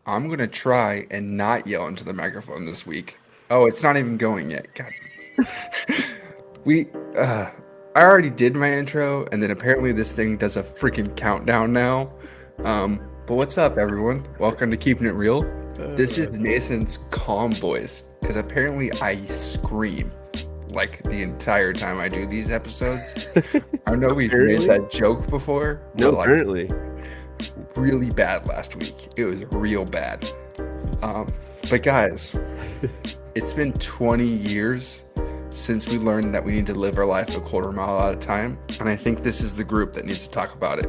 I'm gonna try and not yell into the microphone this week. Oh, it's not even going yet. God. We, I already did my intro, and then apparently this thing does a freaking countdown now. But what's up, everyone? Welcome to Keeping It Real. This is Mason's calm voice, because apparently I scream like the entire time I do these episodes. I know we've made Apparently? that joke before, No, but like apparently. really bad last week. It was real bad. But guys, it's been 20 years since we learned that we need to live our life a quarter mile at a time, and I think this is the group that needs to talk about it.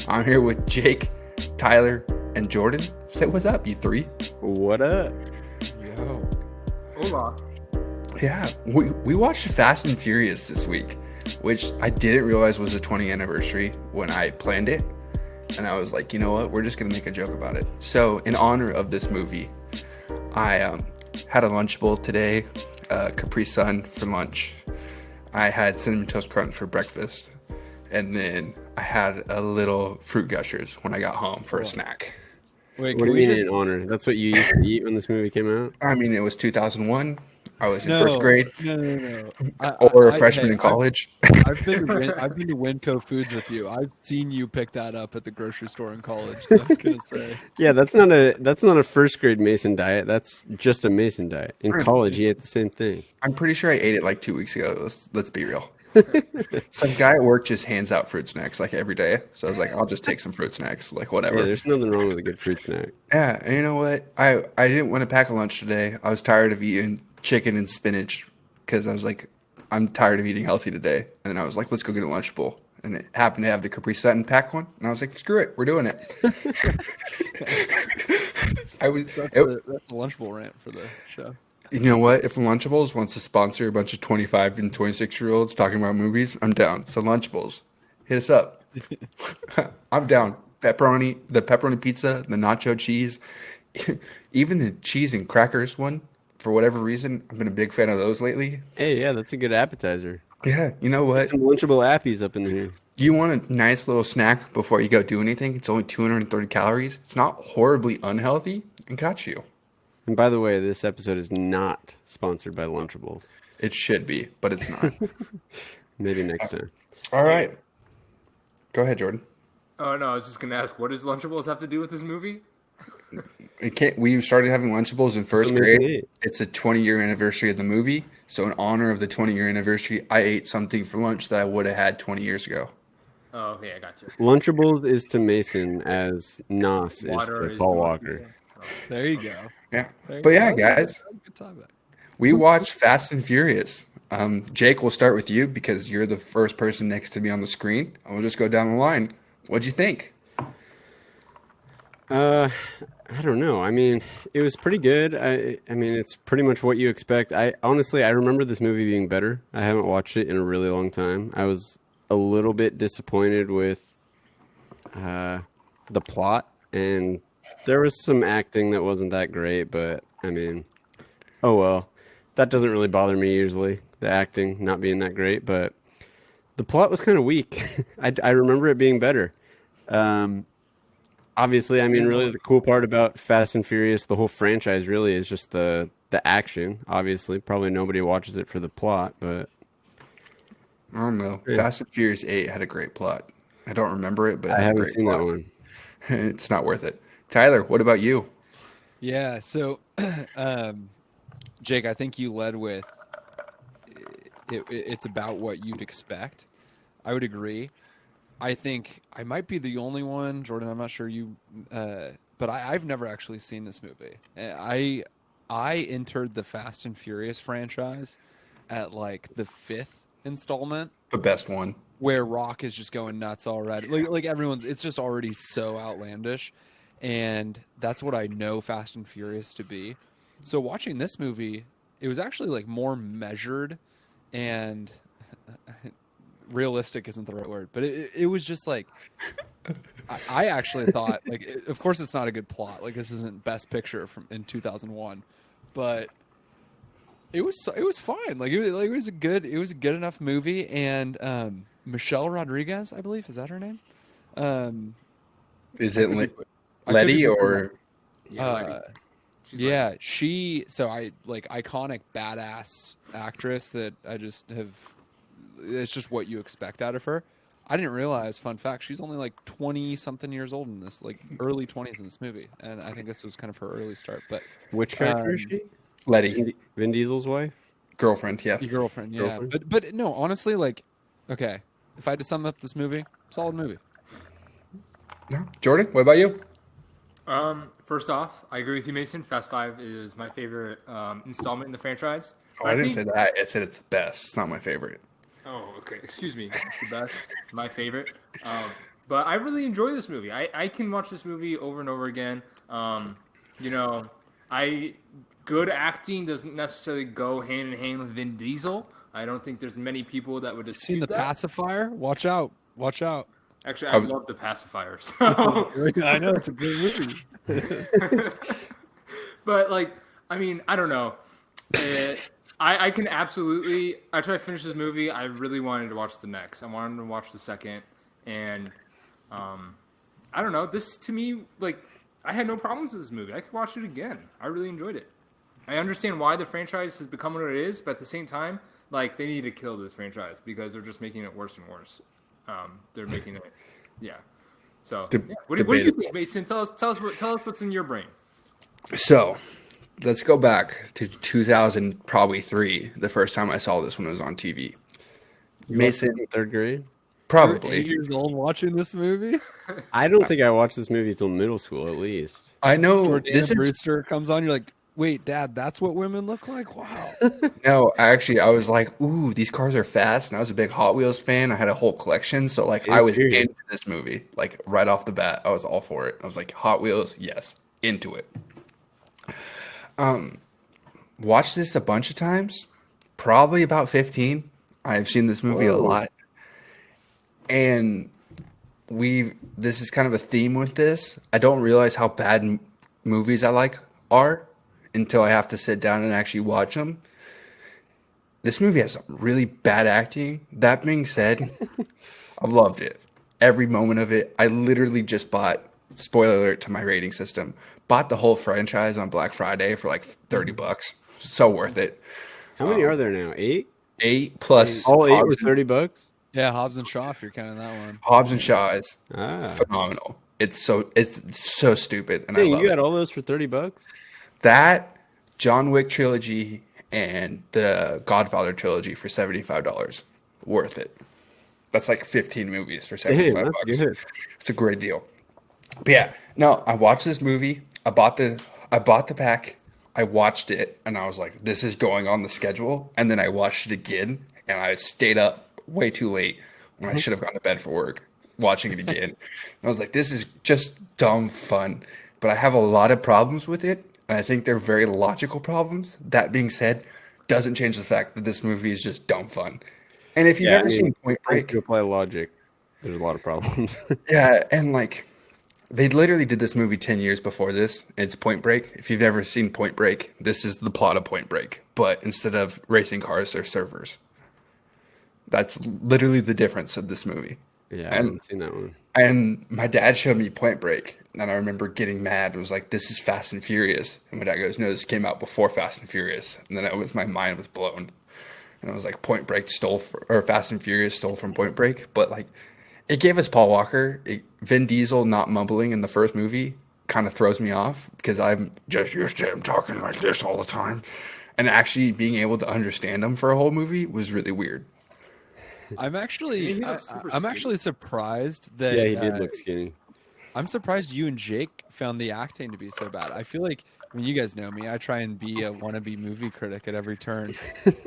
I'm here with Jake, Tyler, and Jordan. Say what's up, you three. What up? Yo. Hola. Yeah, we watched Fast and Furious this week, which I didn't realize was the 20th anniversary when I planned it. And I was like, you know what? We're just going to make a joke about it. So, in honor of this movie, I had a Lunchable today, Capri Sun for lunch. I had Cinnamon Toast Crunch for breakfast. And then I had a little Fruit Gushers when I got home for a snack. Wait, What can do you we mean just in honor? That's what you used to eat when this movie came out? I mean, it was 2001. I was in first grade no. or a freshman in I've college. been to Winco Foods with you. I've seen you pick that up at the grocery store in college. So I was gonna say. Yeah, that's not a first grade Mason diet. That's just a Mason diet. In college, he ate the same thing. I'm pretty sure I ate it like 2 weeks ago. Let's be real. Some guy at work just hands out fruit snacks like every day. So I was like, I'll just take some fruit snacks, like whatever. Yeah, there's nothing wrong with a good fruit snack. Yeah, and you know what? I didn't want to pack a lunch today. I was tired of eating chicken and spinach because I was like, I'm tired of eating healthy today. And then I was like, let's go get a Lunchable. And it happened to have the Capri Sun pack one. And I was like, screw it, we're doing it. That's the Lunchable rant for the show. You know what? If Lunchables wants to sponsor a bunch of 25 and 26-year-olds talking about movies, I'm down. So Lunchables, hit us up. I'm down. The pepperoni pizza, the nacho cheese, even the cheese and crackers one. For whatever reason, I've been a big fan of those lately. Hey, yeah, that's a good appetizer. Yeah, you know what? Some Lunchable appies up in here. Do you want a nice little snack before you go do anything? It's only 230 calories. It's not horribly unhealthy and got you. And by the way, this episode is not sponsored by Lunchables. It should be, but it's not. Maybe next time. All right. Go ahead, Jordan. Oh no, I was just gonna ask, what does Lunchables have to do with this movie? We started having Lunchables in first Amazing grade. eight. It's a 20-year anniversary of the movie. So in honor of the 20-year anniversary, I ate something for lunch that I would have had 20 years ago. Oh, okay, I got you. Lunchables is to Mason as Nos is to Paul Walker. There you go. Yeah. There But you yeah, go. guys, Good topic. we watched Fast and Furious. Jake, we'll start with you because you're the first person next to me on the screen. And we'll just go down the line. What'd you think? I don't know. I mean, it was pretty good. I mean, it's pretty much what you expect. I remember this movie being better. I haven't watched it in a really long time. I was a little bit disappointed with the plot, and there was some acting that wasn't that great, but I mean, oh well. That doesn't really bother me usually, the acting not being that great, but the plot was kind of weak. I remember it being better. Obviously, I mean, really the cool part about Fast and Furious, the whole franchise really is just the action. Obviously, probably nobody watches it for the plot, but I don't know. Fast and Furious 8 had a great plot. I don't remember it, but it I had a haven't great seen plot. that one. It's not worth it. Tyler, what about you? Yeah, so Jake, I think you led with it's about what you'd expect. I would agree. I think I might be the only one, Jordan. I'm not sure you, but I've never actually seen this movie. I entered the Fast and Furious franchise at like the 5th installment, The best one. where Rock is just going nuts already. Like everyone's, it's just already so outlandish, and that's what I know Fast and Furious to be. So watching this movie, it was actually like more measured and realistic isn't the right word, but it was just like I actually thought like of course it's not a good plot, like this isn't Best Picture from in 2001, but it was fine. Like it was a good enough movie, and Michelle Rodriguez, I believe, is that her name? Is it I could Letty be- or Yeah, Letty. She's Yeah, so I like iconic badass actress that I just have. It's just what you expect out of her. I didn't realize, fun fact, she's only like 20 something years old in this, like early 20s in this movie, and I think this was kind of her early start. But Which character is she? Letty, Vin Diesel's wife? girlfriend. Yeah. your girlfriend, yeah. Girlfriend? But no, honestly, like, okay, if I had to sum up this movie, solid movie. No? Jordan, what about you? First off, I agree with you, Mason. Fast Five is my favorite installment in the franchise. Oh, I didn't say that. I said it's the best. It's not my favorite. Oh, okay. Excuse me. It's the best. My favorite. But I really enjoy this movie. I can watch this movie over and over again. You know, good acting doesn't necessarily go hand in hand with Vin Diesel. I don't think there's many people that would dispute Seen The that. Pacifier? Watch out! Watch out! Actually, I love The Pacifier. So. I know it's a good movie. But like, I mean, I don't know. I can absolutely. I tried to finish this movie. I really wanted to watch the next. I wanted to watch the second, and I don't know. This to me, like, I had no problems with this movie. I could watch it again. I really enjoyed it. I understand why the franchise has become what it is, but at the same time, like, they need to kill this franchise because they're just making it worse and worse. They're making it, yeah. So, What do you think, Mason? Tell us what's in your brain. So, let's go back to 2000, probably 3, the first time I saw this when it was on TV. Mason, in third grade? probably. 8 years old watching this movie. I don't think I watched this movie till middle school, at least. I know Jordana this is Brewster comes on. You're like, wait, Dad, that's what women look like? Wow. no. Actually, I was like, "Ooh, these cars are fast," and I was a big Hot Wheels fan. I had a whole collection, so like, I was Period. into this movie. Like right off the bat, I was all for it. I was like, "Hot Wheels, yes, into it." Watched this a bunch of times, probably about 15. I've seen this movie a Whoa. lot, and this is kind of a theme with this. I don't realize how bad movies I like are until I have to sit down and actually watch them. This movie has some really bad acting. That being said, I loved it. Every moment of it. I literally just bought, spoiler alert to my rating system, bought the whole franchise on Black Friday for like $30. So worth it. How many are there now? 8? 8 plus All 8 were Hobbs, $30? Yeah, Hobbs and Shaw, if you're counting that one. Hobbs and Shaw is Ah. phenomenal. It's so stupid, and I Dang, love you got it. all those for $30? That John Wick trilogy and the Godfather trilogy for $75. Worth it. That's like 15 movies for Damn, 75 that's bucks. good. It's a great deal. But yeah, no, I watched this movie. I bought the pack. I watched it and I was like, this is going on the schedule. And then I watched it again and I stayed up way too late when I should have gone to bed for work watching it again. And I was like, this is just dumb fun. But I have a lot of problems with it. And I think they're very logical problems. That being said, doesn't change the fact that this movie is just dumb fun. And if you've ever seen Point If Break, you apply logic, there's a lot of problems. yeah, and like they literally did this movie 10 years before this. It's Point Break. If you've never seen Point Break, this is the plot of Point Break. But instead of racing cars, they're servers. That's literally the difference of this movie. Yeah, I And- haven't seen that one. And my dad showed me Point Break, and I remember getting mad. It was like, this is Fast and Furious. And my dad goes, no, this came out before Fast and Furious. And then my mind was blown. And I was like, Point Break or Fast and Furious stole from Point Break. But like, it gave us Paul Walker. Vin Diesel not mumbling in the first movie kind of throws me off because I'm just used to him talking like this all the time. And actually being able to understand him for a whole movie was really weird. I'm actually, He looks super I'm skinny. actually surprised that. Yeah, he did look skinny. I'm surprised you and Jake found the acting to be so bad. I feel like, I mean, you guys know me. I try and be a wannabe movie critic at every turn,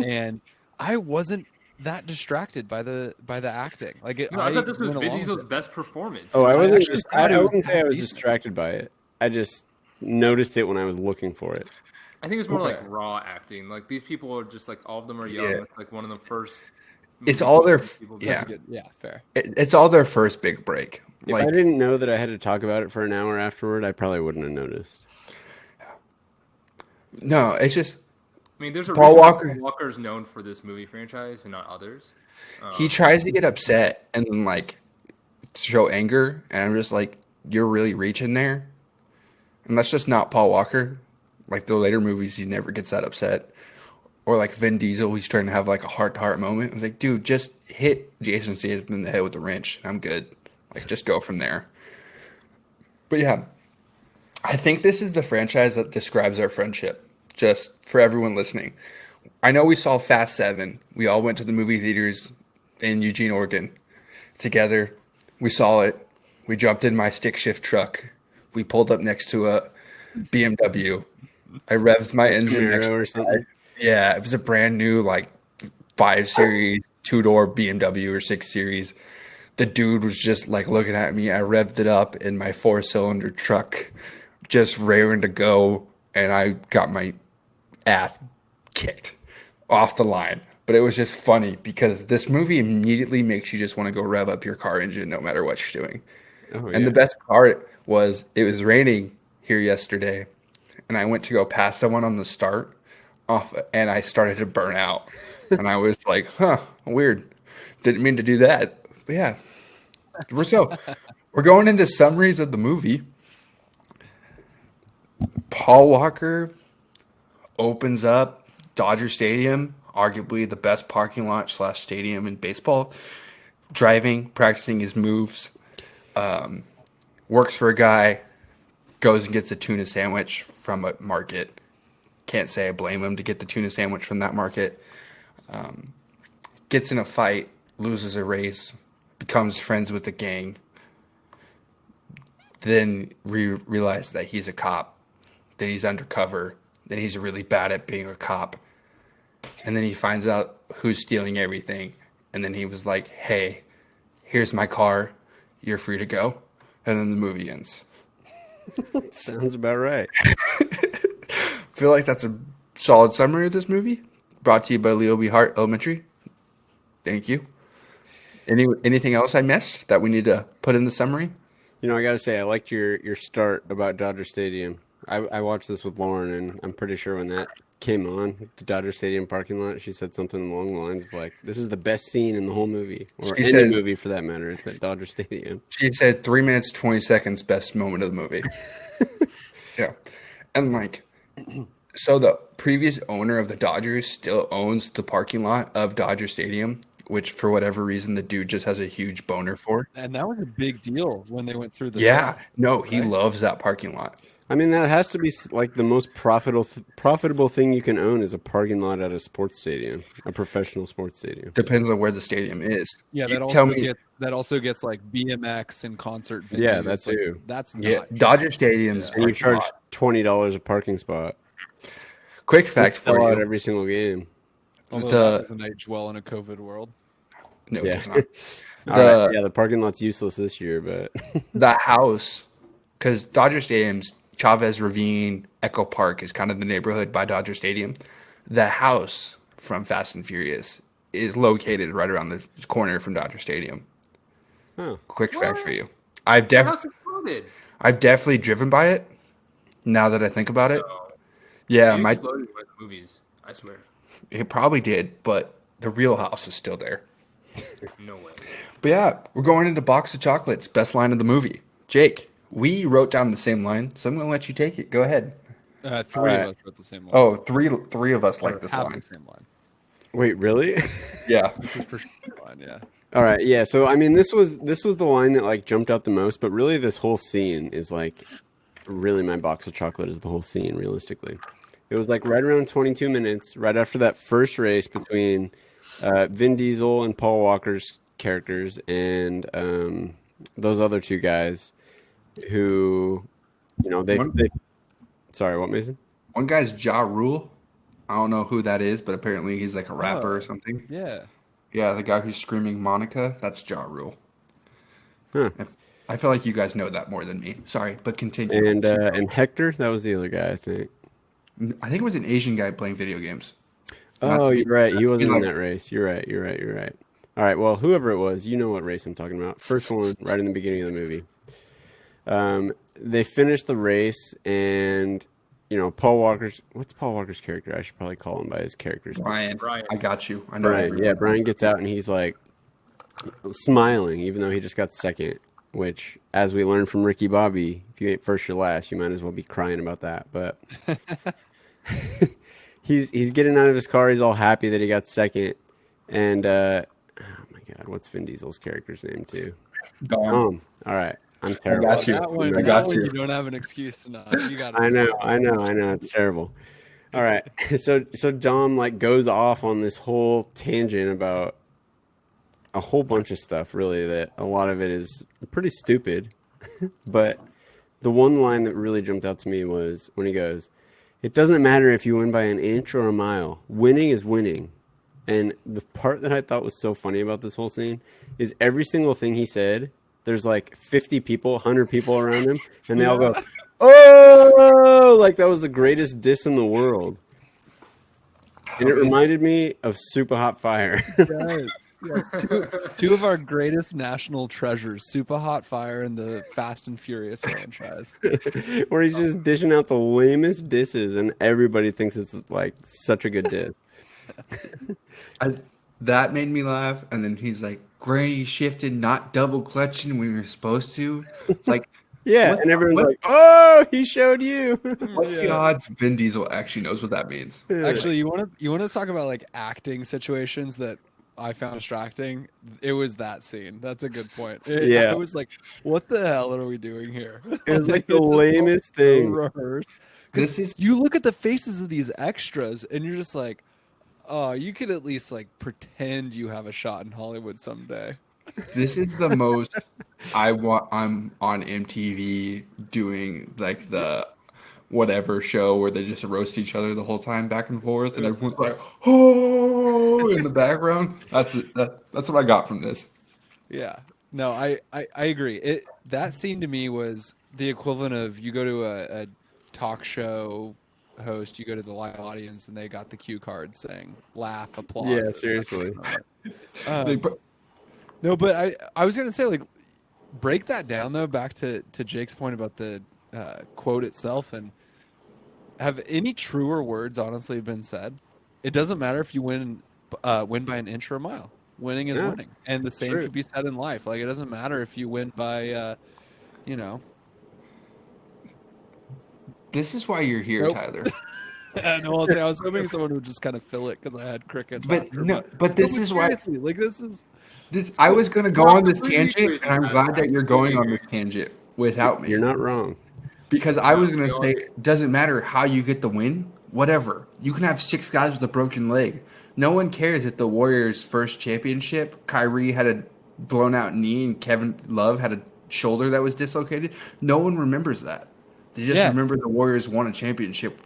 and I wasn't that distracted by the acting. Like, No, I thought this was went Vin along Diesel's with it. best performance. Oh, I wasn't actually just. thought I it was wouldn't say I was decent. distracted by it. I just noticed it when I was looking for it. I think it's more Okay. like raw acting. Like these people are just like all of them are young. Yeah. It's like one of the first. It's movies all their- people did. yeah. That's good. Yeah, fair. It's all their first big break. If I didn't know that I had to talk about it for an hour afterward, I probably wouldn't have noticed. No, it's just I mean, there's a Paul reason why Walker- Paul Walker's known for this movie franchise and not others. he tries to get upset and then like show anger, and I'm just like, you're really reaching there. And that's just not Paul Walker. Like the later movies, he never gets that upset. Or like Vin Diesel, he's trying to have like a heart-to-heart moment. I was like, dude, just hit Jason Statham in the head with a wrench. I'm good. Like, just go from there. But yeah, I think this is the franchise that describes our friendship. Just for everyone listening. I know we saw Fast 7. We all went to the movie theaters in Eugene, Oregon together. We saw it. We jumped in my stick shift truck. We pulled up next to a BMW. I revved my engine next Camaro to or the something. guy. Yeah, it was a brand new like 5 Series, 2-door BMW or 6 Series. The dude was just like looking at me. I revved it up in my 4-cylinder truck, just raring to go, and I got my ass kicked off the line. But it was just funny because this movie immediately makes you just want to go rev up your car engine no matter what you're doing. Oh And yeah. the best part was it was raining here yesterday, and I went to go pass someone on the start off, and I started to burn out. And I was like, huh, weird. Didn't mean to do that. But yeah, we're going into summaries of the movie. Paul Walker opens up Dodger Stadium, arguably the best parking lot slash stadium in baseball. Driving, practicing his moves. Works for a guy, goes and gets a tuna sandwich from a market. Can't say I blame him to get the tuna sandwich from that market. Gets in a fight, loses a race, becomes friends with the gang. Then realize that he's a cop. Then he's undercover. Then he's really bad at being a cop. And then he finds out who's stealing everything. And then he was like, hey, here's my car. You're free to go. And then the movie ends. Sounds about right. I feel like that's a solid summary of this movie. Brought to you by Leo B. Hart Elementary. Thank you. Anything else I missed that we need to put in the summary? You know, I gotta say, I liked your start about Dodger Stadium. I watched this with Lauren, and I'm pretty sure when that came on, the Dodger Stadium parking lot, she said something along the lines of like, "This is the best scene in the whole movie, or She any said- movie for that matter. It's at Dodger Stadium." She said 3 minutes, 20 seconds, best moment of the movie. Yeah. And like, so the previous owner of the Dodgers still owns the parking lot of Dodger Stadium, which for whatever reason, the dude just has a huge boner for. And that was a big deal when they went through the Yeah. sale. No, he Right. loves that parking lot. I mean, that has to be like the most profitable thing you can own is a parking lot at a sports stadium, a professional sports stadium. Depends on where the stadium is. Yeah, You that tell also me, gets like BMX and concert venues. Yeah, that Like, too. that's yeah, not Dodger Stadium's And you parking charge lot. $20 a parking spot. Quick fact Sell for out you. every single game. although the- that doesn't age well in a COVID world. No, it Yeah. does not. All right. Yeah, the parking lot's useless this year, but The house, because Dodger Stadium's Chavez Ravine, Echo Park is kind of the neighborhood by Dodger Stadium. The house from Fast and Furious is located right around the corner from Dodger Stadium. oh, Quick fact for What? you. The house exploded. I've definitely driven by it. Now that I think about it, No, yeah, it my exploded by the movies. I swear. it probably did, but the real house is still there. No way. But yeah, we're going into Box of Chocolates, best line of the movie. Jake, we wrote down the same line, so I'm going to let you take it. Go ahead. Three right. of us wrote the same line. Oh, three of us like Or this have line. the same line. wait, really? Yeah. This is for sure line, yeah. All right, yeah. So I mean, this was the line that like jumped out the most, but really, this whole scene is like really my box of chocolate is the whole scene. Realistically, it was like right around 22 minutes, right after that first race between Vin Diesel and Paul Walker's characters, and those other two guys who, you know, they. Sorry, what, Mason? One guy's Ja Rule. I don't know who that is, but apparently he's like a rapper Oh. or something. Yeah. Yeah, the guy who's screaming Monica, that's Ja Rule. Huh. I feel like you guys know that more than me. Sorry, but continue. And Hector, that was the other guy, I think. I think it was an Asian guy playing video games. Not Oh, to be- you're right. not He to be wasn't in like- that race. You're right. All right. Well, whoever it was, you know what race I'm talking about. First one, right in the beginning of the movie. They finished the race, and you know, what's Paul Walker's character? I should probably call him by his character's name. Brian, I got you. I know Brian. everyone. Yeah, Brian gets out, and he's like smiling, even though he just got second. which, as we learned from Ricky Bobby, if you ain't first, you're last. You might as well be crying about that. But he's getting out of his car. He's all happy that he got second. And oh my God, what's Vin Diesel's character's name too? Gone. All right, I'm terrible. got you. That one, I got you. you don't have an excuse to not. You got. I know. It's terrible. All right, so Dom like goes off on this whole tangent about a whole bunch of stuff. Really, that a lot of it is pretty stupid. But the one line that really jumped out to me was when he goes, "It doesn't matter if you win by an inch or a mile. Winning is winning." And the part that I thought was so funny about this whole scene is every single thing he said. There's like 50 people, 100 people around him, and they all go, "Oh!" Like that was the greatest diss in the world. And it reminded me of Super Hot Fire. Yes. Two of our greatest national treasures, Super Hot Fire and the Fast and Furious franchise. Where he's just dishing out the lamest disses, and everybody thinks it's like such a good diss. That made me laugh. And then he's like, "Granny shifted, not double clutching when we were supposed to." Like, Yeah, and everyone's like, "Oh, he showed you." what's the odds Vin Diesel actually knows what that means? Actually, you want to talk about like acting situations that I found distracting? It was that scene. That's a good point. Yeah. I was like, what the hell are we doing here? It was like the It just lamest felt so thing. rehearsed. This is You look at the faces of these extras and you're just like, oh, you could at least like pretend you have a shot in Hollywood someday. This is the most I'm on MTV doing like the whatever show where they just roast each other the whole time back and forth, and everyone's like, "Oh!" in the background. That's what I got from this. Yeah. No, I agree. That scene to me was the equivalent of you go to a talk show host, you go to the live audience, and they got the cue card saying laugh, applause. Yeah, seriously. They put- No, but I was gonna say like break that down though back to Jake's point about the quote itself, and have any truer words honestly been said? It doesn't matter if you win by an inch or a mile. Winning is winning, and the same true. could be said in life. Like it doesn't matter if you win by This is why you're here, Nope. Tyler. No, I was hoping someone would just kind of fill it because I had crickets. But after, no, but this is why seriously, like this is. I was gonna go on this Completely tangent, agree and I'm with glad that. that you're going on this tangent without me. You're not wrong. Because I was gonna say, it doesn't matter how you get the win, whatever. You can have 6 guys with a broken leg. No one cares if the Warriors' first championship, Kyrie had a blown out knee and Kevin Love had a shoulder that was dislocated. No one remembers that. They just remember the Warriors won a championship.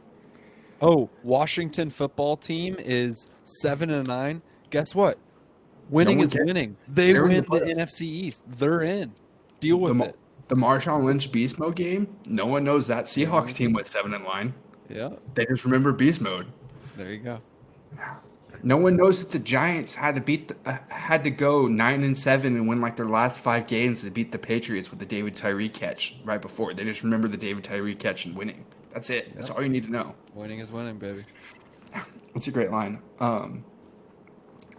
Oh, Washington football team is 7-9. Guess what? Winning one is cares. winning. They They're in win the the playoffs. NFC East. They're in. Deal with it. The Marshawn Lynch Beast Mode game, no one knows that Seahawks team went 7 in line. Yeah, They just remember Beast Mode. there you go. No one knows that the Giants had to go 9-7 and win like their last 5 games to beat the Patriots with the David Tyree catch right before. They just remember the David Tyree catch and winning. That's it. That's all you need to know. Winning is winning, baby. That's a great line.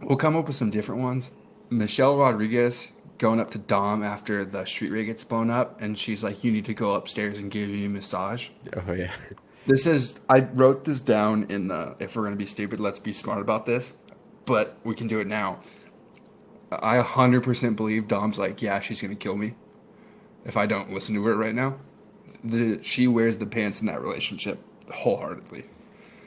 We'll come up with some different ones. Michelle Rodriguez going up to Dom after the street rig gets blown up, and she's like, "You need to go upstairs and give you a massage." Oh yeah. I wrote this down in the "If we're gonna be stupid, let's be smart about this," but we can do it now. I 100% believe Dom's like, "Yeah, she's gonna kill me if I don't listen to her right now." She wears the pants in that relationship wholeheartedly.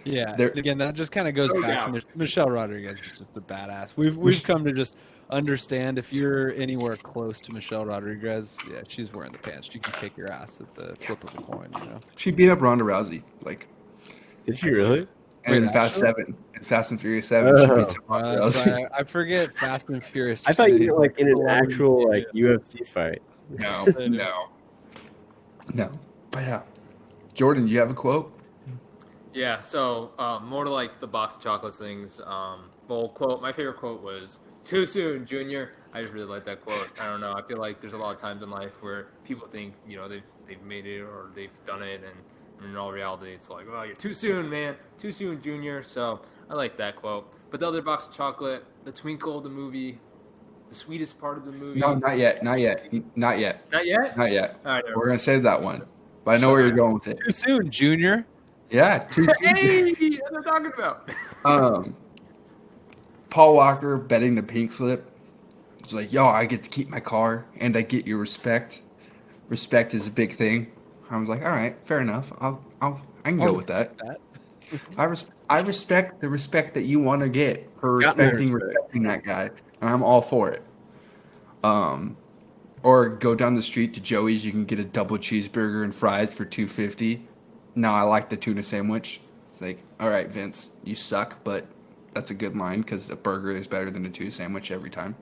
Yeah. There- Again, that just kind of goes No back doubt. to Michelle Rodriguez is just a badass. We've come to just understand if you're anywhere close to Michelle Rodriguez, yeah, she's wearing the pants. She can kick your ass at the flip of a coin, you know. She beat up Ronda Rousey, like, Did she really? and Wait, Fast actually? 7, in Fast and Furious 7, she beats up Ronda That's Rousey. why I forget Fast and Furious. I thought you meant like in an Celebrity actual media. like UFC fight. No. But yeah, Jordan, do you have a quote? Yeah, so more to like the box of chocolates things. Quote. My favorite quote was "Too soon, Junior." I just really like that quote. I don't know. I feel like there's a lot of times in life where people think they've made it or they've done it, and in all reality, it's like, "Oh, you're too soon, man. Too soon, Junior." So I like that quote. But the other box of chocolate, the Twinkle, the movie, the sweetest part of the movie. No, not yet. Not yet. Not yet. Not yet. All right, We're gonna save that one. But I know where you're going with it. Too soon, Junior. Yeah. Hey, that's what I'm talking about. Paul Walker betting the pink slip. It's like, yo, I get to keep my car and I get your respect. Respect is a big thing. I was like, all right, fair enough. I can go with that. I respect the respect that you want to get for respecting that guy, and I'm all for it. Or go down the street to Joey's. You can get a double cheeseburger and fries for $2.50. No, I like the tuna sandwich. It's like, all right, Vince, you suck, but that's a good line because a burger is better than a tuna sandwich every time.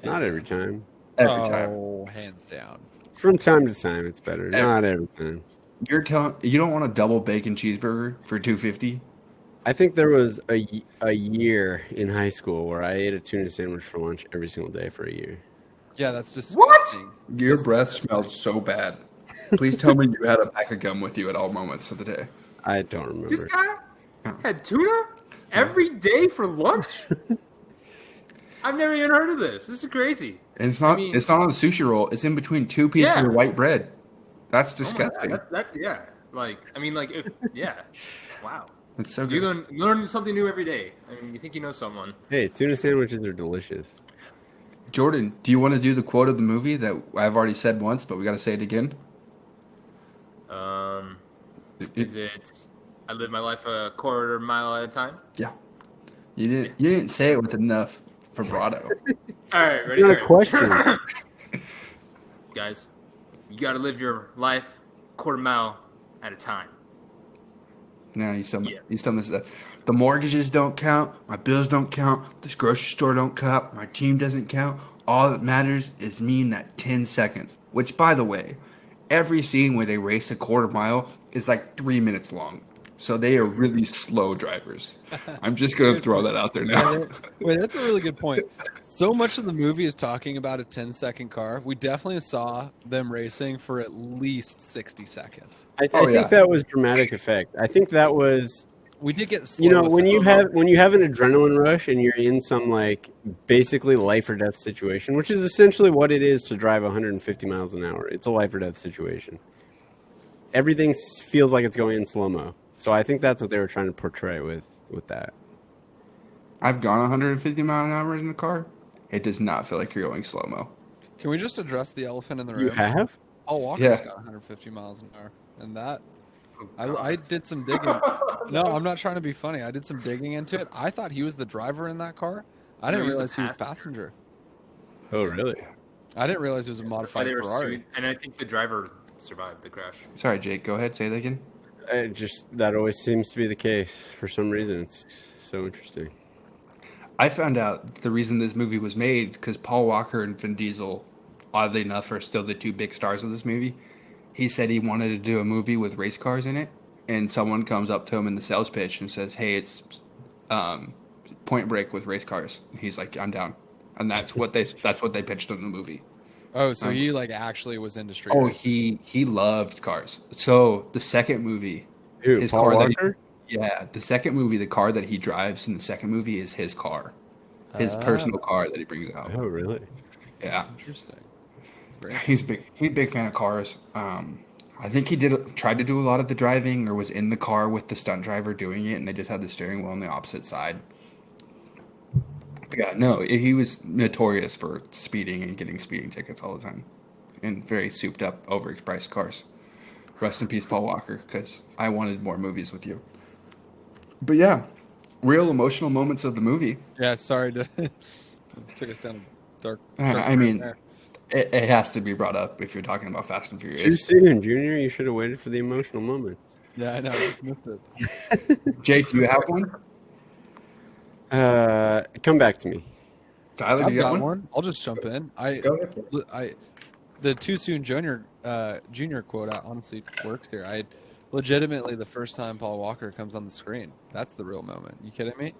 Not every time. Every time. Oh, hands down. From time to time, it's better. Not every time. You're telling you don't want a double bacon cheeseburger for $2.50? I think there was a year in high school where I ate a tuna sandwich for lunch every single day for a year. Yeah, that's disgusting. Your breath smells so bad. Please tell me you had a pack of gum with you at all moments of the day. I don't remember. This guy had tuna every day for lunch? I've never even heard of this. This is crazy. And it's not it's not on the sushi roll. It's in between two pieces of white bread. That's disgusting. Oh my God. Yeah. Wow. It's so You good. learn something new every day. I mean, you think you know someone. Hey, tuna sandwiches are delicious. Jordan, do you want to do the quote of the movie that I've already said once, but we got to say it again? Is it I live my life a quarter mile at a time? Yeah. You didn't say it with enough vibrato. All right, ready? Not a question. Guys, you got to live your life quarter mile at a time. No, you still miss that. The mortgages don't count. My bills don't count. This grocery store don't count. My team doesn't count. All that matters is me in that 10 seconds. Which, by the way, every scene where they race a quarter mile is like 3 minutes long. So they are really slow drivers. I'm just going to throw that out there now. Wait, that's a really good point. So much of the movie is talking about a 10-second car. We definitely saw them racing for at least 60 seconds. I think that was dramatic effect. I think that was. We did get slow when you have an adrenaline rush and you're in some like basically life or death situation, which is essentially what it is to drive 150 miles an hour. It's a life or death situation. Everything feels like it's going in slow-mo. So I think that's what they were trying to portray with that. I've gone 150 miles an hour in the car. It does not feel like you're going slow-mo. Can we just address the elephant in the room? You have? Paul Walker's got 150 miles an hour. And that, I did some digging. No, I'm not trying to be funny. I did some digging into it. I thought he was the driver in that car. I didn't realize he was passenger. Oh, really? I didn't realize it was a modified Ferrari. And I think the driver survived the crash. Sorry, Jake. Go ahead. Say that again. That always seems to be the case. For some reason, it's so interesting. I found out the reason this movie was made because Paul Walker and Vin Diesel, oddly enough, are still the two big stars of this movie. He said he wanted to do a movie with race cars in it, and someone comes up to him in the sales pitch and says, "Hey, it's Point Break with race cars." And he's like, "I'm down," and that's what they pitched in the movie. Oh, so he like actually was into street racing. He loved cars. So the second movie, his Paul car Walker? The second movie, the car that he drives in the second movie is his car, his personal car that he brings out. Oh, really? Yeah. Interesting. He's a big fan of cars. I think he tried to do a lot of the driving, or was in the car with the stunt driver doing it, and they just had the steering wheel on the opposite side. But yeah, no, he was notorious for speeding and getting speeding tickets all the time, in very souped up, overpriced cars. Rest in peace, Paul Walker, because I wanted more movies with you. But yeah, real emotional moments of the movie. Yeah, sorry to took us down a dark I mean, it has to be brought up if you're talking about Fast and Furious. Too soon, Junior. You should have waited for the emotional moments. Yeah, I know. I just missed it. Jake, do you have one? Come back to me. Tyler, do you got one? I'll just jump in. The too soon junior quote honestly works here. Legitimately, the first time Paul Walker comes on the screen, that's the real moment. You kidding me?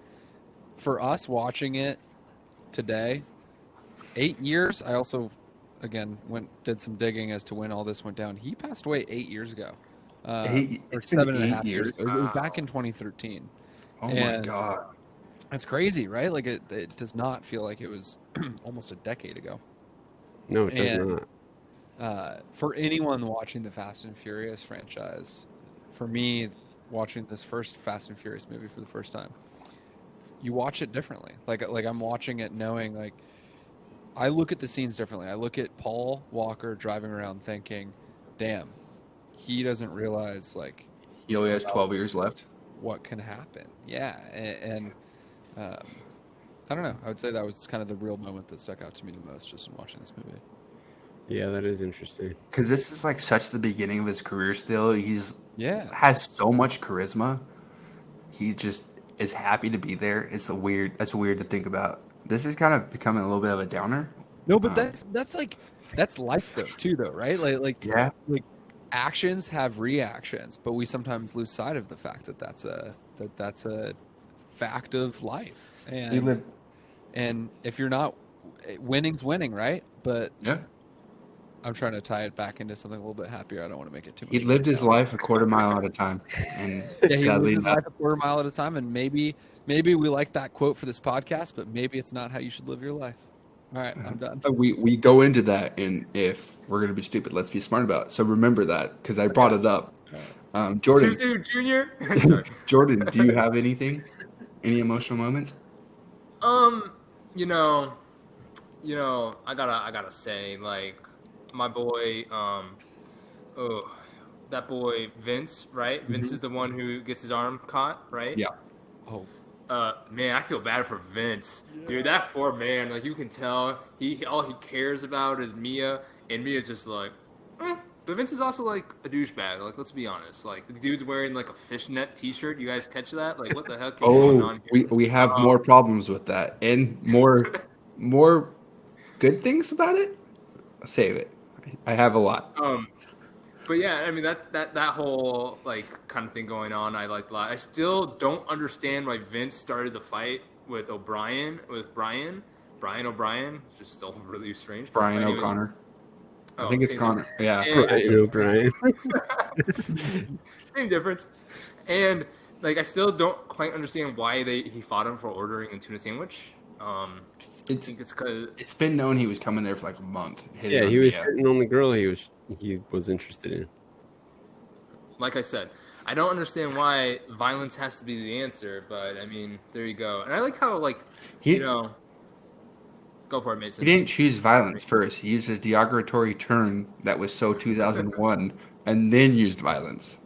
For us watching it today, 8 years. I also, again, did some digging as to when all this went down. He passed away 8 years ago, or 7.5 years ago. It was back in 2013. Oh my God! That's crazy, right? Like it does not feel like it was almost a decade ago. No, it does And not. for anyone watching the Fast and Furious franchise, for me, watching this first Fast and Furious movie for the first time, you watch it differently. Like I'm watching it knowing like I look at the scenes differently. I look at Paul Walker driving around thinking, "Damn, he doesn't realize like He only has about 12 years left. what can happen." Yeah, and um, I don't know. I would say that was kind of the real moment that stuck out to me the most just in watching this movie. Yeah, that is interesting. Because this is like such the beginning of his career still. Yeah, Has so much charisma. He just is happy to be there. That's weird to think about. This is kind of becoming a little bit of a downer. no, but Um, that's like that's life though too though, right? yeah. Like actions have reactions, but we sometimes lose sight of the fact that that's a fact of life. He lived. And if you're not winning's winning, right? But Yeah. I'm trying to tie it back into something a little bit happier. I don't want to make it too much. He lived his life a quarter mile at a time. And Yeah, he sadly, lived his life a quarter mile at a time, and maybe we like that quote for this podcast, but maybe it's not how you should live your life. All right, I'm done. we go into that, and if we're gonna be stupid, let's be smart about it. So remember that because I brought it up. Jordan, Tutu Junior. Sorry. Jordan, do you have anything? Any emotional moments? Um, you know, I gotta say, like, my boy, oh, that boy Vince, right? Vince is the one who gets his arm caught, right? Yeah. Oh, Man, I feel bad for Vince, dude. That poor man, like, you can tell all he cares about is Mia, and Mia's just like, But Vince is also like a douchebag. Like, let's be honest. Like, the dude's wearing like a fishnet T-shirt. You guys catch that? Like, what the heck is going Oh, on here? we have more problems with that, and more good things about it. Save it. I have a lot. But yeah, I mean that whole like kind of thing going on, I liked a lot. I still don't understand why Vince started the fight with Brian O'Brien. It's just still really strange. Brian But anyways, O'Connor. I think it's same Connor. difference. Yeah. And- Brian O'Brien. Same difference. And like, I still don't quite understand why he fought him for ordering a tuna sandwich. I It's think it's because it's been known he was coming there for like a month. hitting Yeah, on he was Mia. hitting on the girl he was interested in. like I said, I don't understand why violence has to be the answer, but I mean, there you go. And I like how, like, He- go for it, Mason. He didn't choose violence first. He used a derogatory term that was so 2001, and then used violence.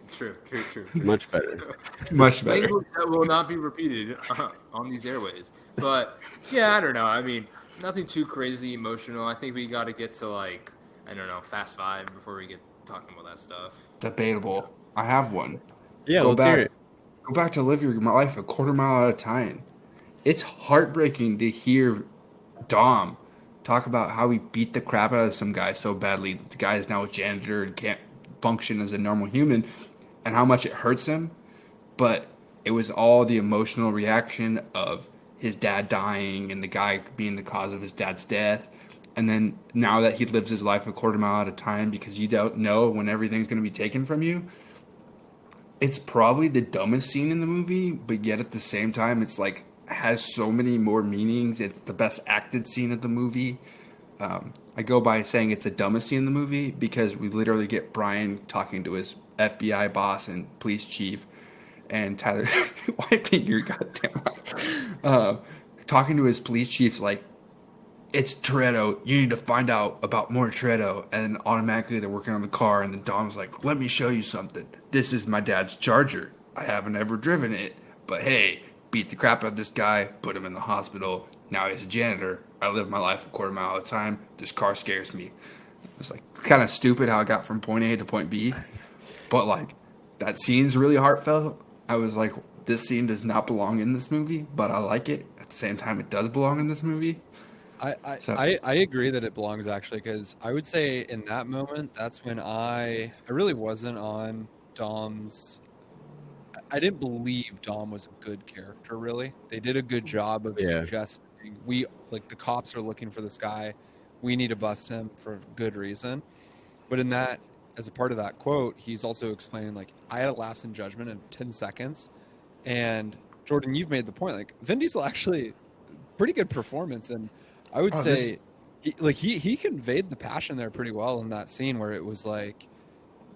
True. Much better. Much better. Language that will not be repeated on these airways. But yeah, I don't know. I mean, nothing too crazy emotional. I think we got to get to, like, I don't know, Fast Five before we get talking about that stuff. Debatable. I have one. Yeah, Go let's back. hear it. Go back to live your life a quarter mile at a time. It's heartbreaking to hear Dom talk about how he beat the crap out of some guy so badly that the guy is now a janitor and can't function as a normal human, and how much it hurts him. But it was all the emotional reaction of his dad dying and the guy being the cause of his dad's death. And then now that he lives his life a quarter mile at a time because you don't know when everything's going to be taken from you. It's probably the dumbest scene in the movie, but yet at the same time, it's like has so many more meanings. It's the best acted scene of the movie. I go by saying it's the dumbest scene in the movie because we literally get Brian talking to his FBI boss and police chief, and Tyler wiping your goddamn eye. Talking to his police chiefs like, it's Toretto. You need to find out about more Toretto. And automatically they're working on the car. And then Dom's like, let me show you something. This is my dad's Charger. I haven't ever driven it. But hey, beat the crap out of this guy. Put him in the hospital. Now he's a janitor. I live my life a quarter mile at a time. This car scares me. It's like kind of stupid how I got from point A to point B. But like, that scene's really heartfelt. I was like, this scene does not belong in this movie. But I like it. At the same time, it does belong in this movie. I agree that it belongs actually, because I would say in that moment that's when I really wasn't on Dom's. I didn't believe Dom was a good character. Really, they did a good job of suggesting the cops are looking for this guy. We need to bust him for good reason. But in that, as a part of that quote, he's also explaining like I had a lapse in judgment in 10 seconds, and Jordan, you've made the point. Like Vin Diesel actually pretty good performance, and I would Oh, say he conveyed the passion there pretty well in that scene where it was like,